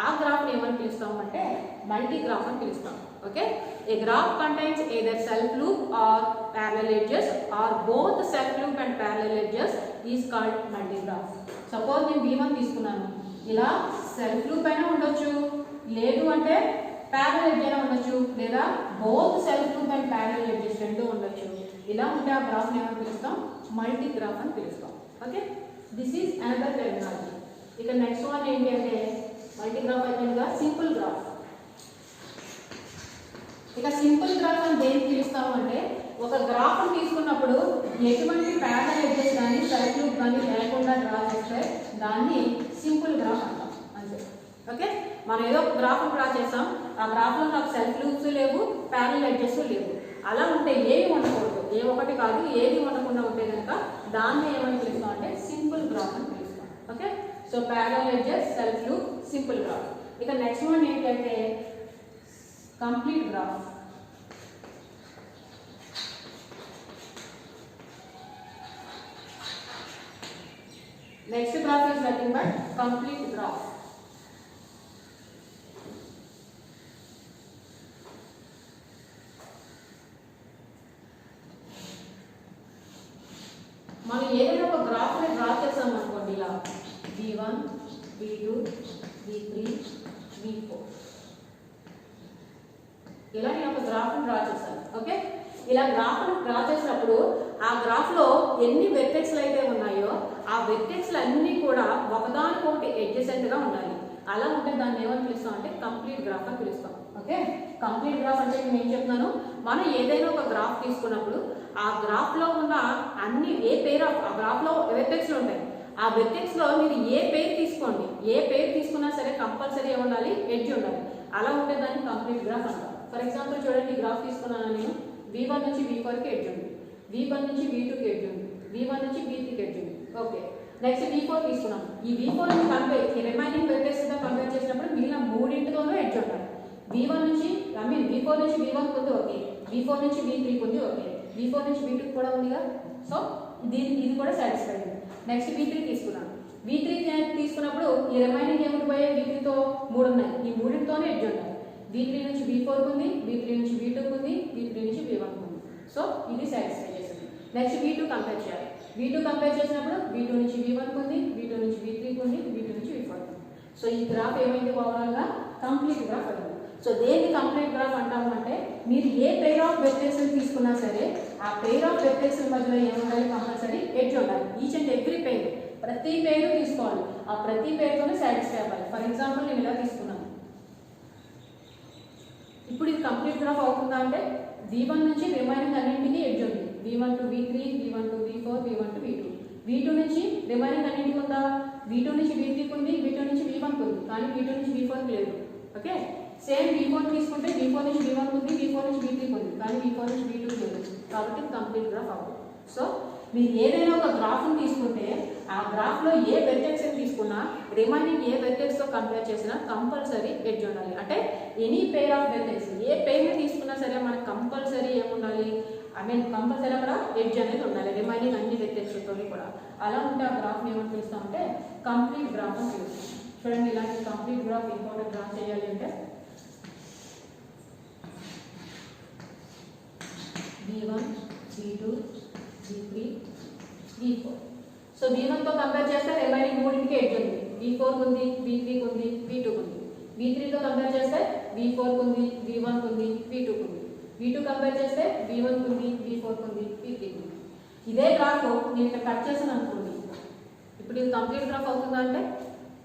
ఆ గ్రాఫ్ని ఏమని పిలుస్తాం అంటే మల్టీగ్రాఫ్ అని పిలుస్తాం. Okay, a graph contains either self loop or parallel edges or both self loop and parallel edges is called multigraph. Suppose నేను V1 తీసుకున్నాను, ఇలా సెల్ఫ్ లూప్ అయినా ఉండొచ్చు, లేదు అంటే ప్యారలల్ ఎడ్జ్ అయినా ఉండొచ్చు, లేదా both self loop and parallel edges రెండు ఉండొచ్చు. ఇలా ఉంటే ఆ గ్రాఫ్ని ఏమని పిలుస్తాం, మల్టీగ్రాఫ్ అని పిలుస్తాం. Okay, this is another terminology. ఇక నెక్స్ట్ వన్ ఏంటి అంటే మల్టీగ్రాఫ్ అయిపోయిందిగా సింపుల్ గ్రాఫ్. ఇక సింపుల్ గ్రాఫ్ అని దేనికి పిలుస్తాము అంటే ఒక గ్రాఫ్ తీసుకున్నప్పుడు ఎటువంటి ప్యారలల్ ఎడ్జెస్ కానీ సెల్ఫ్ లూప్ కానీ లేకుండా డ్రా చేస్తే దాన్ని సింపుల్ గ్రాఫ్ అంటాం అంతే. ఓకే, మనం ఏదో గ్రాఫ్ డ్రా చేస్తాం, ఆ గ్రాఫ్లో నాకు సెల్ఫ్ లూప్స్ లేవు, ప్యారలల్ ఎడ్జెస్ లేవు. అలా ఉంటే ఏవి ఉండకూడదు, ఏ ఒకటి కాదు ఏది ఉండకుండా ఉంటే కనుక దాన్ని ఏమని పిలుస్తాం అంటే సింపుల్ గ్రాఫ్ అని పిలుస్తాం. Okay, so parallel edges, self loop, simple graph. ఇక నెక్స్ట్ వన్ ఏంటంటే complete graph. Next graph is nothing but complete graph. మనం ఏదైనా ఒక గ్రాఫ్ని డ్రా చేసాం అనుకోండి, ఇలా V1 V2 V3 V4 ఇలా నేను ఒక గ్రాఫ్ని డ్రా చేశాను. ఓకే, ఇలా గ్రాఫ్ని డ్రా చేసినప్పుడు ఆ గ్రాఫ్లో ఎన్ని వెర్టెక్స్లు అయితే ఉన్నాయో ఆ వెర్టెక్స్లు అన్నీ కూడా ఒకదానికొకటి అడ్జసెంట్గా ఉండాలి. అలా ఉంటే దాన్ని ఏమని పిలుస్తాం అంటే కంప్లీట్ గ్రాఫ్ అని పిలుస్తాం. ఓకే, కంప్లీట్ గ్రాఫ్ అంటే నేను ఏం చెప్తున్నాను, మనం ఏదైనా ఒక గ్రాఫ్ తీసుకున్నప్పుడు ఆ గ్రాఫ్లో ఉన్న అన్ని ఏ పేర్ ఆఫ్ ఆ గ్రాఫ్లో వెర్టెక్స్లు ఉంటాయి, ఆ వెర్టెక్స్లో మీరు ఏ పేరు తీసుకోండి, ఏ పేరు తీసుకున్నా సరే కంపల్సరీ ఉండాలి, ఎడ్జ్ ఉండాలి. అలా ఉంటే దాన్ని కంప్లీట్ గ్రాఫ్ అంటాం. ఫర్ ఎగ్జాంపుల్ చూడండి, ఈ గ్రాఫ్ తీసుకున్నాను నేను, V1 నుంచి V4కి ఎడ్జ్ ఉంది, V1 నుంచి V2కి ఎడ్జ్ ఉంది, V1 నుంచి V3కి ఎడ్జ్ ఉంది. ఓకే, నెక్స్ట్ V4 తీసుకున్నాం, ఈ V4 ని కంపేర్ రిమైనింగ్ వెర్టెక్స్తో కంపేర్ చేసినప్పుడు మిగిలిన మూడింటితోనూ ఎడ్జ్ ఉండాలి. V4 నుంచి V1 ఉంది, ఓకే, V4 నుంచి V3 ఉంది, ఓకే, V4 నుంచి V2 కూడా ఉందిగా, సో ఇది కూడా సాటిస్ఫైడ్. నెక్స్ట్ V3 తీసుకున్నాను, V3 తీసుకున్నప్పుడు ఈ రిమైనింగ్ ఏమిటి పోయాయి, V3తో 3 ఉన్నాయి, ఈ మూడింటితోనే ఎడ్జ్ ఉండాలి. V3 నుంచి V4 ఉంది, V3 నుంచి V2 ఉంది, V3 నుంచి V1 ఉంది. సో ఇది సాటిస్ఫై చేస్తుంది. నెక్స్ట్ V2 కంపేర్ చేయాలి, V2 కంపేర్ చేసినప్పుడు V2 నుంచి V1 ఉంది, V2 నుంచి V3 ఉంది, V2 నుంచి V4 ఉంది. సో ఈ గ్రాఫ్ ఏమైంది, ఓవరాల్గా కంప్లీట్ గ్రాఫ్ అయింది. సో దేన్ని కంప్లీట్ గ్రాఫ్ అంటాము అంటే మీరు ఏ పెయిర్ ఆఫ్ వెర్టెక్స్ తీసుకున్నా సరే ఆ పెయిర్ ఆఫ్ వెర్టెక్స్ మధ్యలో ఏముండాలి, కంపల్సరీ ఎడ్జ్ ఉండాలి. ఈచ్ అండ్ ఎవ్రీ పెయిర్, ప్రతి పేరు తీసుకోవాలి, ఆ ప్రతి పేరుతోనే సాటిస్ఫై అవ్వాలి. ఫర్ ఎగ్జాంపుల్ నేను ఇలా తీసుకున్నాను, ఇప్పుడు ఇది కంప్లీట్ గ్రాఫ్ అవుతుందా అంటే V1 నుంచి రిమైనింగ్ అన్నింటికి ఎడ్జ్ ఉంది. V1 to V3, V1 to V4, V1 to V2. V2 నుంచి రిమైనింగ్ అన్నింటికి ఉందా, V2 నుంచి V3కి ఉంది, V2 నుంచి V1కి ఉంది, కానీ V2 నుంచి V4కి లేదు. ఓకే, సేమ్ V4 తీసుకుంటే V4 నుంచి V1 ఉంది, V4 నుంచి V3కి ఉంది, కానీ V4 నుంచి V2కి లేదు. కాబట్టి కంప్లీట్ గ్రాఫ్ అవ్వదు. సో మీరు ఏదైనా ఒక గ్రాఫ్ని తీసుకుంటే ఆ గ్రాఫ్లో ఏ వెర్టెక్స్ తీసుకున్నా రిమైనింగ్ ఏ వెర్టెక్స్తో కంపేర్ చేసినా కంపల్సరీ ఎడ్జ్ ఉండాలి. అంటే ఎనీ పెయిర్ ఆఫ్ వెర్టెక్స్, ఏ పెయిర్ని తీసుకున్నా సరే మనకు కంపల్సరీ ఏముండాలి, కంపల్సరీ అక్కడ ఎడ్జ్ అనేది ఉండాలి రిమైనింగ్ అన్ని వెర్టెక్స్తో కూడా. అలా ఉంటే ఆ గ్రాఫ్ని ఏమని పిలుస్తామంటే కంప్లీట్ గ్రాఫ్ అని పిలుస్తాం. చూడండి, ఇలాంటి కంప్లీట్ గ్రాఫ్ ఇంపార్టెంట్ డ్రా చేయాలి అంటే V1, V2, V3, V4. సో V1తో కంపేర్ చేస్తే రిమైనింగ్ మూడింటికి ఎడ్జ్ ఉంది. V4 ఉంది, V3 ఉంది, V2 ఉంది. V3తో కంపేర్ చేస్తే V4 ఉంది, V1 ఉంది, V2 ఉంది. V2 కంపేర్ చేస్తే V1 ఉంది, V4 ఉంది, V3 ఉంది. ఇదే గ్రాఫ్ నేను ఇక్కడ కట్ చేసాను అనుకోండి, ఇప్పుడు ఇది కంప్లీట్ గ్రాఫ్ అవుతుందా అంటే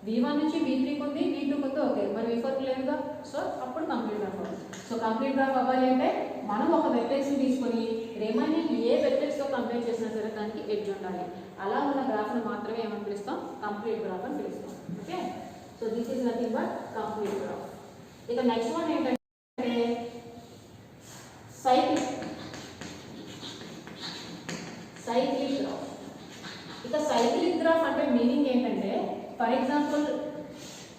V1 నుంచి V3కి ఉంది, V2కి ఉంది, ఓకే, మరి V4కి లేదుగా. సో అప్పుడు కంప్లీట్ గ్రాఫ్ అవుతుంది. సో కంప్లీట్ గ్రాఫ్ అవ్వాలి అంటే మనం ఒక వెర్టెక్స్ని తీసుకొని రిమైనింగ్ ఏ వెర్టెక్స్తో కంపేర్ చేసినా సరే దానికి ఎడ్జ్ ఉండాలి. అలా ఉన్న గ్రాఫ్ని మాత్రమే ఏమని పిలుస్తాం, కంప్లీట్ గ్రాఫ్ అని పిలుస్తాం. Okay, so this is nothing but complete graph. ఇక నెక్స్ట్ వన్ ఏంటంటే సైక్లిక్ గ్రాఫ్. ఇక సైక్లిక్ గ్రాఫ్ అంటే మీనింగ్ ఏంటంటే, ఫర్ ఎగ్జాంపుల్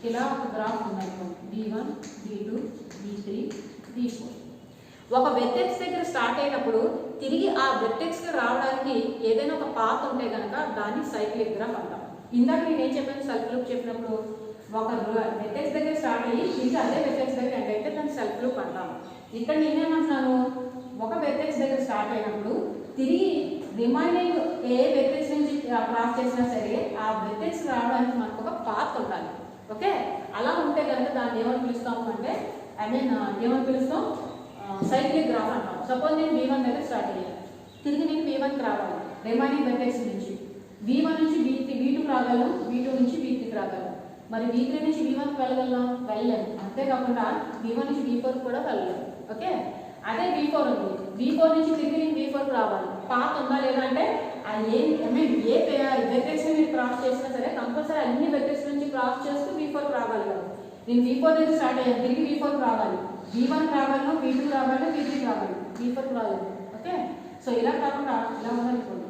ఇలా ఒక గ్రాఫ్ ఉందనుకోండి, V1, V2, V3, V4. ఒక వెర్టెక్స్ దగ్గర స్టార్ట్ అయినప్పుడు తిరిగి ఆ వెర్టెక్స్కి రావడానికి ఏదైనా ఒక పాత్ ఉంటే కనుక దాన్ని సైక్లిక్ గ్రాఫ్ అంటాం. ఇందాక నేను ఏం చెప్పాను, సెల్ఫ్ లూప్ చెప్పినప్పుడు ఒక వెర్టెక్స్ దగ్గర స్టార్ట్ అయ్యి తిరిగి అదే వెర్టెక్స్ దగ్గర ఎండ్ అయితే దాన్ని సెల్ఫ్ లూప్ అంటాం. ఇక్కడ నేనేమంటున్నాను, ఒక వెర్టెక్స్ దగ్గర స్టార్ట్ అయినప్పుడు తిరిగి రిమైనింగ్ ఏ వెర్టెక్స్ నుంచి క్రాస్ చేసినా సరే ఆ వెర్టెక్స్ రావడానికి మనకు ఒక పాత్ ఉండాలి. ఓకే, అలా ఉంటే కనుక దాన్ని ఏమని పిలుస్తాము అంటే ఏమని పిలుస్తాం, సైక్లిక్ గ్రాఫ్ అంటాం. సపోజ్ నేను V1 దగ్గర స్టార్ట్ అయ్యాను, తిరిగి నేను V1కి రావాలి రిమైనింగ్ వెర్టెక్స్ నుంచి. V1 నుంచి V2కి రాగలను, V2 నుంచి V3కి రాగలను. మరి V3 నుంచి V1కి వెళ్ళలేను. అంతేకాకుండా V1 నుంచి V4కి కూడా వెళ్ళలేను. ఓకే, అదే V4 ఉంది, V4 నుంచి తిరిగి నేను V4కి రావాలి, పాత్ ఉందా లేదా అంటే ఏ వెర్టెక్స్ మీరు క్రాస్ చేసినా సరే కంపల్సరీ అన్ని వెర్టెక్స్ నుంచి క్రాస్ చేస్తూ V4కి రావాలి కదా. నేను V4 దగ్గర స్టార్ట్ అయ్యాను, తిరిగి V4కి రావాలి, V1కి రాగలను, V2కి రాగలను, V3కి రావాలి, V4కి రాలేదు. ఓకే, సో ఇలా కాకుండా ఇలా ఉందనుకోండి.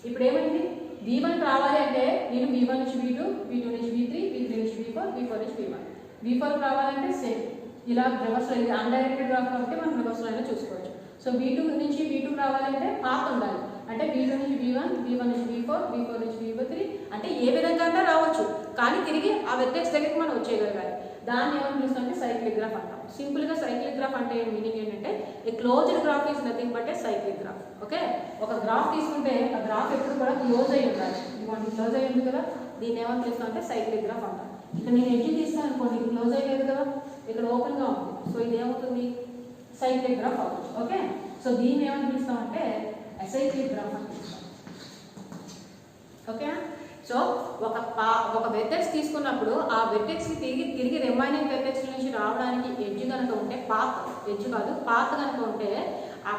ఇప్పుడు ఏమైంది, V1కి రావాలి అంటే నేను V1 నుంచి V2, V2 నుంచి V3, V3 నుంచి V4, V4 నుంచి V1. V4కి రావాలంటే సేమ్ ఇలా రివర్స్లో, ఇది అన్డైరెక్టెడ్ గ్రాఫ్ కాబట్టి మనం రివర్స్లో అయినా చూసుకోవచ్చు. సో V2 నుంచి V2కి రావాలంటే పాత్ ఉండాలి. అంటే V2 నుంచి V1, V1 నుంచి V4, V4 నుంచి V3, అంటే ఏ విధంగా అయినా రావచ్చు, కానీ తిరిగి ఆ వెర్టెక్స్ దగ్గరికి మనం వచ్చేయగలగాలి. దాన్ని ఏమని పిలుస్తాం అంటే సైక్లిక్ గ్రాఫ్ అంటాం. సింపుల్గా సైక్లిక్ గ్రాఫ్ అంటే మీనింగ్ ఏంటంటే ఏ closed graph is nothing but A cyclic graph. Okay, ఒక గ్రాఫ్ తీసుకుంటే ఆ గ్రాఫ్ ఎప్పుడు కూడా క్లోజ్ అయ్యి ఉండాలి. ఇవ్వండి క్లోజ్ అయ్యి ఉంది కదా, దీన్ని ఏమని పిలుస్తాం అంటే సైక్లిక్ గ్రాఫ్ అంటాం. ఇక్కడ నేను ఎడ్జ్ తీస్తాను అనుకోండి, ఇది క్లోజ్ అయ్యేది కదా, ఇక్కడ ఓపెన్గా ఉంది. సో ఇది ఏమవుతుంది, సైక్లిక్ గ్రాఫ్ అవుతుంది. ఓకే, సో దీన్ని ఏమని పిలుస్తాం అంటే అసైక్లిక్ గ్రాఫ్ అని పిలుస్తాం. ఓకే, సో ఒక వెర్టెక్స్ తీసుకున్నప్పుడు ఆ వెర్టెక్స్కి తిరిగి రిమైనింగ్ వెర్టెక్స్ నుంచి రావడానికి ఎడ్జ్ కనుక ఉంటే, ఎడ్జ్ కాదు పాత్ కనుక ఉంటే ఆ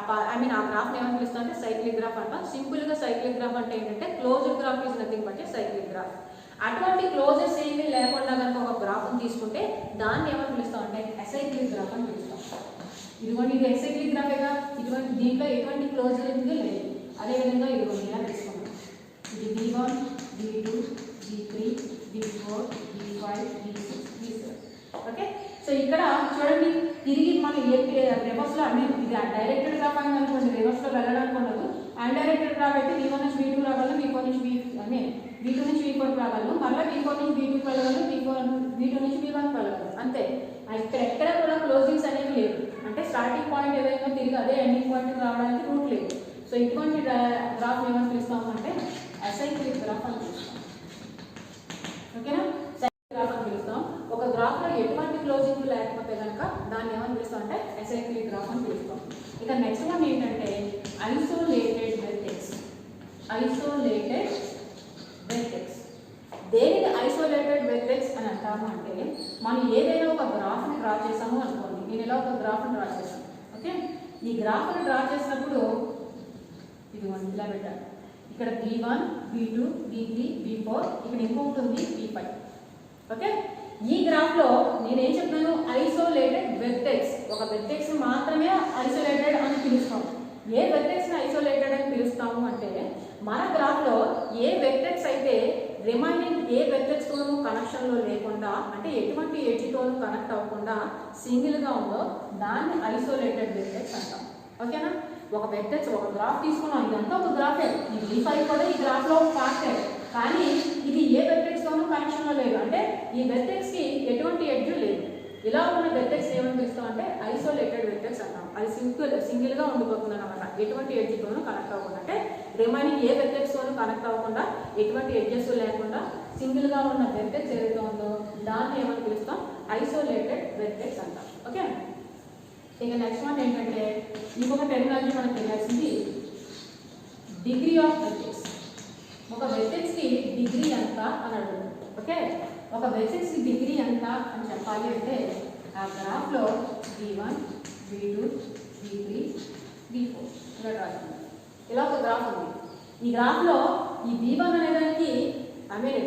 గ్రాఫ్ని ఏమని పిలుస్తాం అంటే సైక్లిక్ గ్రాఫ్ అంటాం. సింపుల్గా సైక్లిక్ గ్రాఫ్ అంటే ఏంటంటే closed graph is nothing but cyclic graph. అటువంటి క్లోజెస్ ఏమీ లేకుండా కనుక ఒక గ్రాఫ్ని తీసుకుంటే దాన్ని ఏమని పిలుస్తాం అంటే అసైక్లిక్ గ్రాఫ్ అని పిలుస్తాం. ఇదిగోండి, ఇది అసైక్లిక్ గ్రాఫేగా, ఇటువంటి దీంట్లో ఎటువంటి క్లోజర్ లేదు. అదేవిధంగా ఇదిగోండి ఇలా తీసుకున్నాం, ఇది V1, V2, V3, V4, V5, V6, V7. Okay, so ఇక్కడ చూడండి, తిరిగి మనం రివర్స్లో ఇది డైరెక్టెడ్ గ్రాఫ్ అని అనుకోండి, రివర్స్లో వెళ్ళడానికి ఉండదు. అన్డైరెక్టెడ్ గ్రాఫ్ అయితే V1 నుంచి V2 రాగలను, V4 నుంచి V2 నుంచి V4కి రాగలను, మళ్ళీ V4 నుంచి V2కి వెళ్ళగలను, V2 నుంచి V1కి వెళ్ళగలను. అంతే, ఇక్కడ ఎక్కడ కూడా క్లోజింగ్స్ అనేవి లేవు. అంటే స్టార్టింగ్ పాయింట్ ఏదైనా తిరిగి అదే ఎండింగ్ పాయింట్కి రావడానికి రూట్ లేదు. సో ఇటువంటి గ్రాఫ్ ఏమని పిలుస్తాము అంటే అసైక్లిక్ గ్రాఫ్ అని పిలుస్తాం. ఓకేనా, సైక్లిక్ గ్రాఫ్ అని పిలుస్తాం. ఒక గ్రాఫ్లో ఎటువంటి క్లోజింగ్ లేకపోతే కనుక దాన్ని ఏమని పిలుస్తాం అంటే అసైక్లిక్ గ్రాఫ్ అని పిలుస్తాం. ఇక నెక్స్ట్ వన్ ఏంటంటే ఐసోలేటెడ్ వెర్టెక్స్. Isolated vertex. దేనికి ఐసోలేటెడ్ వెర్టెక్స్ అని అంటాము అంటే, మనం ఏదైనా ఒక గ్రాఫ్ని డ్రా చేసాము అనుకోండి. నేను ఇలా ఒక గ్రాఫ్ని డ్రా చేసాను. ఓకే, ఈ గ్రాఫ్ని డ్రా చేసినప్పుడు ఇది ఇలా పెట్టాను. ఇక్కడ V1, V2, V3, V4, ఇక్కడ ఇంకొకటి ఉంది V5. ఓకే, ఈ గ్రాఫ్లో నేనేం చెప్తాను, ఐసోలేటెడ్ వెర్టెక్స్. ఒక వెర్టెక్స్ మాత్రమే ఐసోలేటెడ్ అని పిలుస్తాము. ఏ వెర్టెక్స్ని ఐసోలేటెడ్ అని పిలుస్తాము అంటే, మన గ్రాఫ్లో ఏ వెర్టెక్స్ అయితే రిమైనింగ్ ఏ వెర్టెక్స్తోనూ కనెక్షన్లో లేకుండా, అంటే ఎటువంటి ఎడ్జ్తోనూ కనెక్ట్ అవ్వకుండా సింగిల్గా ఉందో దాన్ని ఐసోలేటెడ్ వెర్టెక్స్ అంటాం. ఓకేనా, ఒక వెర్టెక్స్ ఒక గ్రాఫ్ తీసుకున్నాం, ఇదంతా ఒక గ్రాఫే. ఈ V5 కూడా ఈ గ్రాఫ్లో ఒక పార్టే, కానీ ఇది ఏ వెర్టెక్స్తోనూ కనెక్షన్లో లేదు. అంటే ఈ వెర్టెక్స్కి ఎటువంటి ఎడ్జ్ లేదు. ఇలా ఉన్న వెర్టెక్స్ ఏమని పిలుస్తాం అంటే ఐసోలేటెడ్ వెర్టెక్స్ అంటాం. అది సింగిల్గా ఉండిపోతుంది అనమాట, ఎటువంటి ఎడ్జ్తోనూ కనెక్ట్ అవ్వకుండా. అంటే రిమైనింగ్ ఏ వెర్టెక్స్తోనూ కనెక్ట్ అవ్వకుండా, ఎటువంటి ఎడ్జెస్ లేకుండా సింగిల్గా ఉన్న వెర్టెక్స్ ఏదైతే ఉందో దాన్ని ఏమని పిలుస్తాం, ఐసోలేటెడ్ వెర్టెక్స్ అంటాం. ఓకే, ఇక నెక్స్ట్ వన్ ఏంటంటే, ఇంకొక టెర్మినాలజీ మనకు తెలియాల్సింది డిగ్రీ ఆఫ్ వెర్టెక్స్. ఒక వెర్టెక్స్కి డిగ్రీ ఎంత అని అడుగుతుంది. ఓకే, ఒక వెర్టెక్స్కి డిగ్రీ ఎంత అని చెప్పాలి అంటే, ఆ గ్రాఫ్లో V1, V2, V3, V4 ఇలా రాస్తుంది. ఇలా ఒక గ్రాఫ్ ఉంది. ఈ గ్రాఫ్లో ఈ V1 అనేదానికి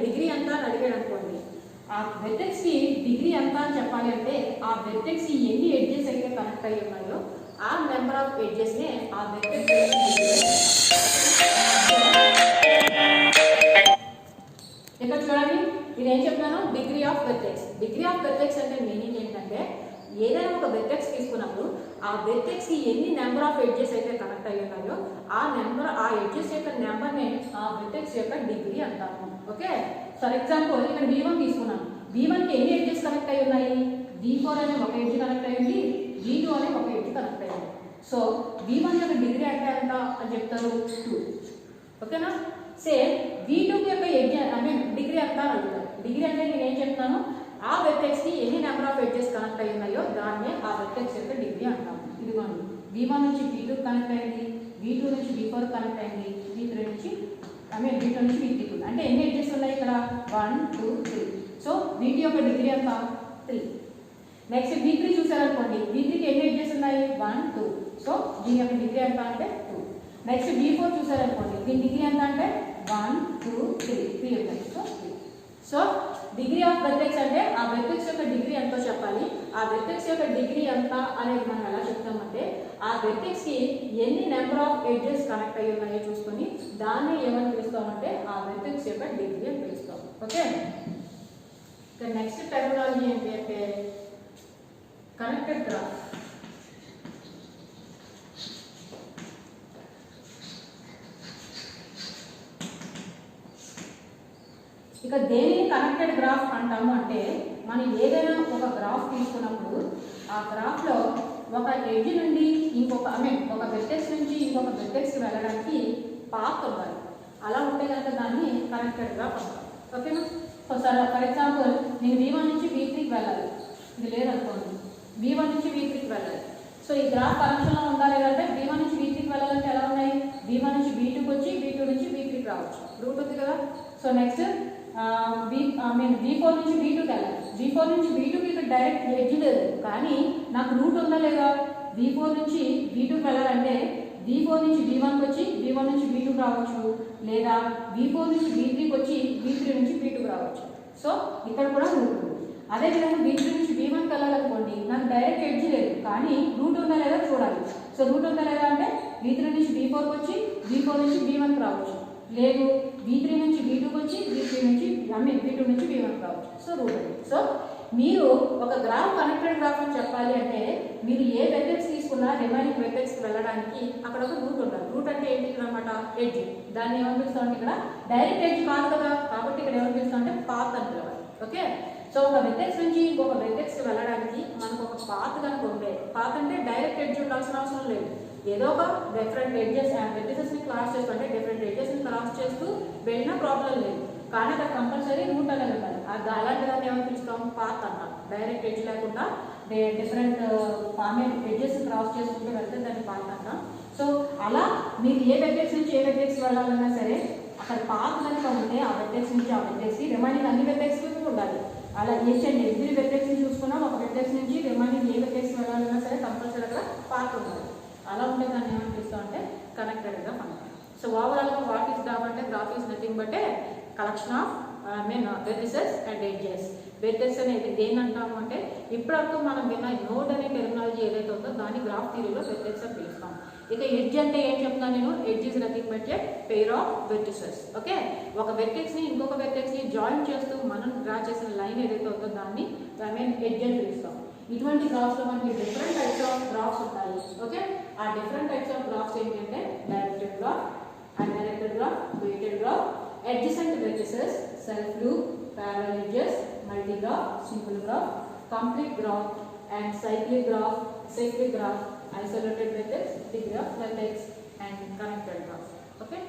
డిగ్రీ ఎంత అని అడిగాడు అనుకోండి, ఆ వెర్టెక్స్కి డిగ్రీ ఎంత అని చెప్పాలి అంటే, ఆ వెర్టెక్స్కి ఎన్ని ఎడ్జెస్ అయితే కనెక్ట్ అయ్యి ఉన్నాయో ఆ నెంబర్ ఆఫ్ ఎడ్జెస్నే ఆ వెర్టెక్స్. ఇక్కడ చూడండి, నేను ఏం చెప్తాను, degree of vertex. Degree of vertex అంటే మీనింగ్ ఏంటంటే, ఏదైనా ఒక వెర్టెక్స్ తీసుకున్నప్పుడు ఆ వెర్టెక్స్కి ఎన్ని నెంబర్ ఆఫ్ ఎడ్జెస్ అయితే కనెక్ట్ అయ్యి ఉన్నాయో ఆ ఎడ్జెస్ యొక్క నెంబర్ని ఆ వెర్టెక్స్ యొక్క డిగ్రీ అంటాము. ఓకే, ఫర్ ఎగ్జాంపుల్ ఇక్కడ V1 తీసుకున్నాను. V1కి ఎన్ని ఎడ్జెస్ కనెక్ట్ అయ్యి ఉన్నాయి, V4 అనే ఒక ఎడ్జ్ కనెక్ట్ అయ్యింది, V2 అనే ఒక ఎడ్జ్ కనెక్ట్ అయ్యింది. సో V1 యొక్క డిగ్రీ అంటే ఎంత అని చెప్తారు, 2. ఓకేనా, సేమ్ V2 యొక్క ఎడ్జ్ డిగ్రీ ఎంత అని అడుగుతారు. డిగ్రీ అంటే నేను ఏం చెప్తాను, ఆ వెర్టెక్స్కి ఎన్ని నెంబర్ ఆఫ్ ఎడ్జెస్ కనెక్ట్ అయ్యి ఉన్నాయో దాన్నే ఆ వెర్టెక్స్ యొక్క డిగ్రీ అంటాము. ఇదిగోండి, V1 నుంచి V2 కనెక్ట్ అయింది, V2 నుంచి V4 కనెక్ట్ అయింది, V3 నుంచి V2 నుంచి V3. అంటే ఎన్ని ఎడ్జెస్ ఉన్నాయి ఇక్కడ, 1, 2, 3. సో V2 యొక్క డిగ్రీ ఎంత, 3. నెక్స్ట్ V3 చూసారనుకోండి, V3కి ఎన్ని ఎడ్జెస్ ఉన్నాయి, 1, 2. సో దీని యొక్క డిగ్రీ ఎంత అంటే 2. నెక్స్ట్ V4 చూసారనుకోండి, దీని డిగ్రీ ఎంత అంటే 1, 2, 3 ఉంటాయి. So 3. So degree of vertex అంటే ఆ వెర్టెక్స్ యొక్క డిగ్రీ ఎంతో చెప్పాలి. ఆ వెర్టెక్స్ యొక్క డిగ్రీ ఎంత అనేది మనం ఎలా చెప్తామంటే, ఆ వెర్టెక్స్కి ఎన్ని నెంబర్ ఆఫ్ ఎడ్జెస్ కనెక్ట్ అయ్యి ఉన్నాయో చూసుకొని దాన్ని ఏమని పిలుస్తామంటే ఆ వెర్టెక్స్ యొక్క డిగ్రీ అని పిలుస్తాం. ఓకే, ఇక నెక్స్ట్ టెర్మినాలజీ ఏంటి అంటే కనెక్టెడ్ గ్రాఫ్. ఇక దేనిని కనెక్టెడ్ గ్రాఫ్ అంటాము అంటే, మనం ఏదైనా ఒక గ్రాఫ్ తీసుకున్నప్పుడు ఆ గ్రాఫ్లో ఒక ఎడ్జ్ నుండి ఇంకొక ఒక వెర్టెక్స్ నుంచి ఇంకొక వెర్టెక్స్కి వెళ్ళడానికి పాత్ ఉండాలి. అలా ఉంటే కనుక దాన్ని కనెక్టెడ్ గ్రాఫ్ అంటాం. ఓకేనా, ఫర్ ఎగ్జాంపుల్ నేను V1 నుంచి V3కి వెళ్ళాలి, ఇది లేదనుకోండి, V1 నుంచి V3కి వెళ్ళాలి. సో ఈ గ్రాఫ్ కనెక్షన్లో ఉందా లేదంటే, V1 నుంచి V3కి వెళ్ళాలంటే ఎలా ఉన్నాయి, V1 నుంచి V2కి వచ్చి V2 నుంచి V3కి రావచ్చు, రూట్ ఉంది కదా. సో నెక్స్ట్ V4 నుంచి V2కి వెళ్ళాలి. V4 నుంచి V2కి ఇక్కడ డైరెక్ట్ ఎడ్జ్ లేదు, కానీ నాకు రూట్ ఉందా లేదా, V4 నుంచి V2కి వెళ్ళాలంటే V4 నుంచి V1కి వచ్చి V1 నుంచి V2కి రావచ్చు, లేదా V4 నుంచి V3కి వచ్చి V3 నుంచి V2కి రావచ్చు. సో ఇక్కడ కూడా రూట్ ఉంది. అదేవిధంగా V3 నుంచి V1కి వెళ్ళాలనుకోండి, నాకు డైరెక్ట్ ఎడ్జ్ లేదు, కానీ రూట్ ఉందా లేదా చూడాలి. సో రూట్ ఉందా లేదా అంటే V3 నుంచి V4కి వచ్చి V4 నుంచి V1కి రావచ్చు, లేదు V3 నుంచి V2కి వచ్చి V2 నుంచి V1కి రావచ్చు. సో రూట్ ఉంది. సో మీరు ఒక గ్రాఫ్ కనెక్టెడ్ గ్రాఫ్ అని చెప్పాలి అంటే, మీరు ఏ వెర్టెక్స్ తీసుకున్నా రిమైనింగ్ వెర్టెక్స్కి వెళ్ళడానికి అక్కడ ఒక రూట్ ఉండాలి. రూట్ అంటే ఏంటి అనమాట, ఎడ్జ్. దాన్ని ఏమని పిలుస్తామంటే, ఇక్కడ డైరెక్ట్ ఎడ్జ్ కాదు కదా, కాబట్టి ఇక్కడ ఏమని పిలుస్తామంటే పాత్ అని పిలవాలి. ఓకే, సో ఒక వెర్టెక్స్ నుంచి ఇంకొక వెర్టెక్స్కి వెళ్ళడానికి మనకు ఒక పాత్ కనుక ఉంటే, పాత్ అంటే డైరెక్ట్ ఎడ్జ్ ఉండాల్సిన అవసరం లేదు, ఏదో ఒక డిఫరెంట్ ఎడ్జెస్ వెర్టిసెస్ని క్రాస్ చేస్తూ, అంటే డిఫరెంట్ ఎడ్జెస్ని క్రాస్ చేస్తూ వెళ్ళినా ప్రాబ్లం లేదు, కానీ అక్కడ కంపల్సరీ రూట్ అనేది ఉండాలి. అలాంటి దాన్ని ఏమని పిలుస్తాం, పాత్ అన్నాం. డైరెక్ట్ ఎడ్జ్ లేకుండా డిఫరెంట్ ఎడ్జెస్ క్రాస్ చేసుకుంటూ వెళ్తే దాన్ని పాత్ అంటాం. సో అలా మీరు ఏ వెర్టెక్స్ నుంచి ఏ వెర్టెక్స్ వెళ్ళాలన్నా సరే అక్కడ పాత్ కనుక ఉంటే ఆ వెర్టెక్స్ నుంచి ఆ వెర్టెక్స్ రిమైనింగ్ అన్ని వెర్టెక్స్ ఉండాలి. అలా ఈచ్ అండ్ ఎవ్రీ వెర్టెక్స్ ని చూసుకున్నా ఒక వెర్టెక్స్ నుంచి రిమైనింగ్ ఏ వెర్టెక్స్ వెళ్ళాలన్నా సరే కంపల్సరీ అక్కడ పాత్ ఉండాలి. అలా ఉంటే దాన్ని ఏమని పిలుస్తాం అంటే కనెక్టెడ్ గ్రాఫ్ అంటారు. సో ఓవరాల్ గా వాట్ ఈస్ గ్రాఫ్ అంటే graph is nothing but a collection of vertices and edges. Vertex అనేది దేని అంటాము అంటే ఇప్పటివరకు మనం విన్న నోడ్ అనే టెర్మినాలజీ ఏదైతే ఉందో దాన్ని గ్రాఫ్ థియరీలో వెర్టెక్స్ అని పిలుస్తాం. ఇక ఎడ్జ్ అంటే ఏం చెప్తాను నేను, edge is nothing but a pair of vertices. Okay, ఒక వెర్టెక్స్ ని ఇంకొక వెర్టెక్స్ ని జాయిన్ చేస్తూ మనం డ్రా చేసిన లైన్ ఏదైతే ఉందో దాన్ని ఎడ్జ్ అని పిలుస్తాం. ఇటువంటి గ్రాఫ్స్ లో మనకి డిఫరెంట్ టైప్స్ ఆఫ్ గ్రాఫ్స్ ఉంటాయి. ఓకే, ఆ డిఫరెంట్ టైప్స్ ఆఫ్ గ్రాఫ్స్ ఏంటంటే directed graph, undirected graph, weighted graph, adjacent vertices, self loop, parallel edges, multi graph, simple graph, complete graph, and cyclic graph, isolated vertex, big graph, vertex, and connected graph. Okay.